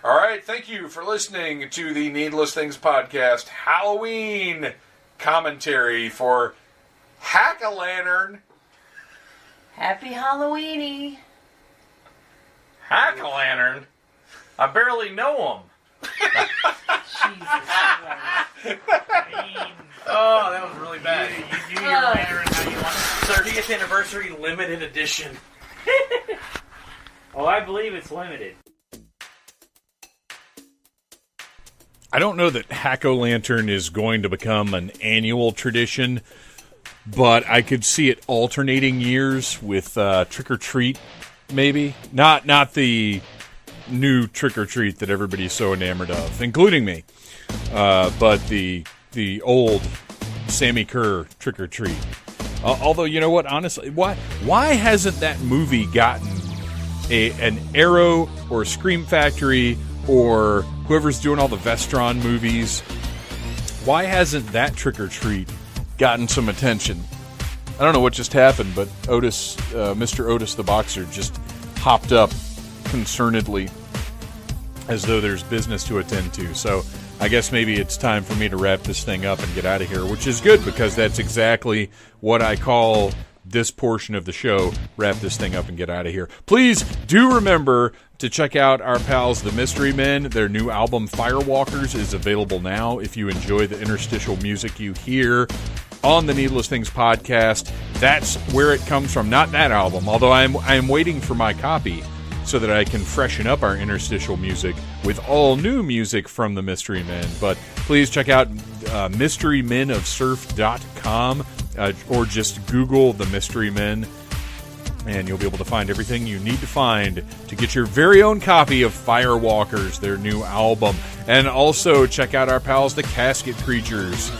All right, thank you for listening to the Needless Things podcast Halloween commentary for Hack-A-Lantern. Happy Halloweeny. Hack-A-Lantern? I barely know him. Jesus Christ. Oh, that was really bad. You do your lantern how you want it. 30th anniversary limited edition. Oh, I believe it's limited. I don't know that Hack-O-Lantern is going to become an annual tradition, but I could see it alternating years with Trick or Treat, maybe. Not the new Trick or Treat that everybody's so enamored of, including me, but the old Sammy Kerr Trick or Treat. Although, you know what? Honestly, why hasn't that movie gotten an Arrow or Scream Factory or whoever's doing all the Vestron movies? Why hasn't that Trick or Treat gotten some attention? I don't know what just happened, but Mr. Otis the Boxer just hopped up concernedly as though there's business to attend to. So I guess maybe it's time for me to wrap this thing up and get out of here, which is good because that's exactly what I call this portion of the show. Wrap this thing up and get out of here. Please do remember to check out our pals, the Mystery Men. Their new album, Firewalkers, is available now. If you enjoy the interstitial music you hear on the Needless Things podcast, that's where it comes from. Not that album, although I'm waiting for my copy so that I can freshen up our interstitial music with all new music from the Mystery Men. But please check out mysterymenofsurf.com or just Google the Mystery Men, and you'll be able to find everything you need to find to get your very own copy of Firewalkers, their new album. And also check out our pals, the Casket Creatures.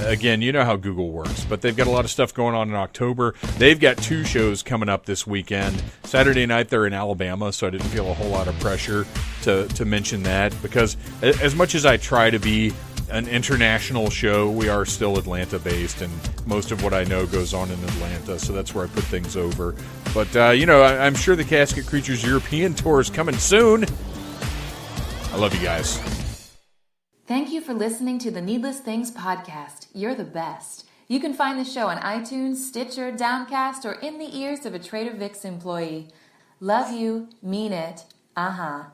Again, you know how Google works, but they've got a lot of stuff going on in October. They've got 2 shows coming up this weekend. Saturday night, they're in Alabama, so I didn't feel a whole lot of pressure to mention that, because as much as I try to be an international show, we are still Atlanta-based, and most of what I know goes on in Atlanta, so that's where I put things over. But, I'm sure the Casket Creatures European tour is coming soon. I love you guys. Thank you for listening to the Needless Things podcast. You're the best. You can find the show on iTunes, Stitcher, Downcast, or in the ears of a Trader Vic's employee. Love you. Mean it. Uh-huh.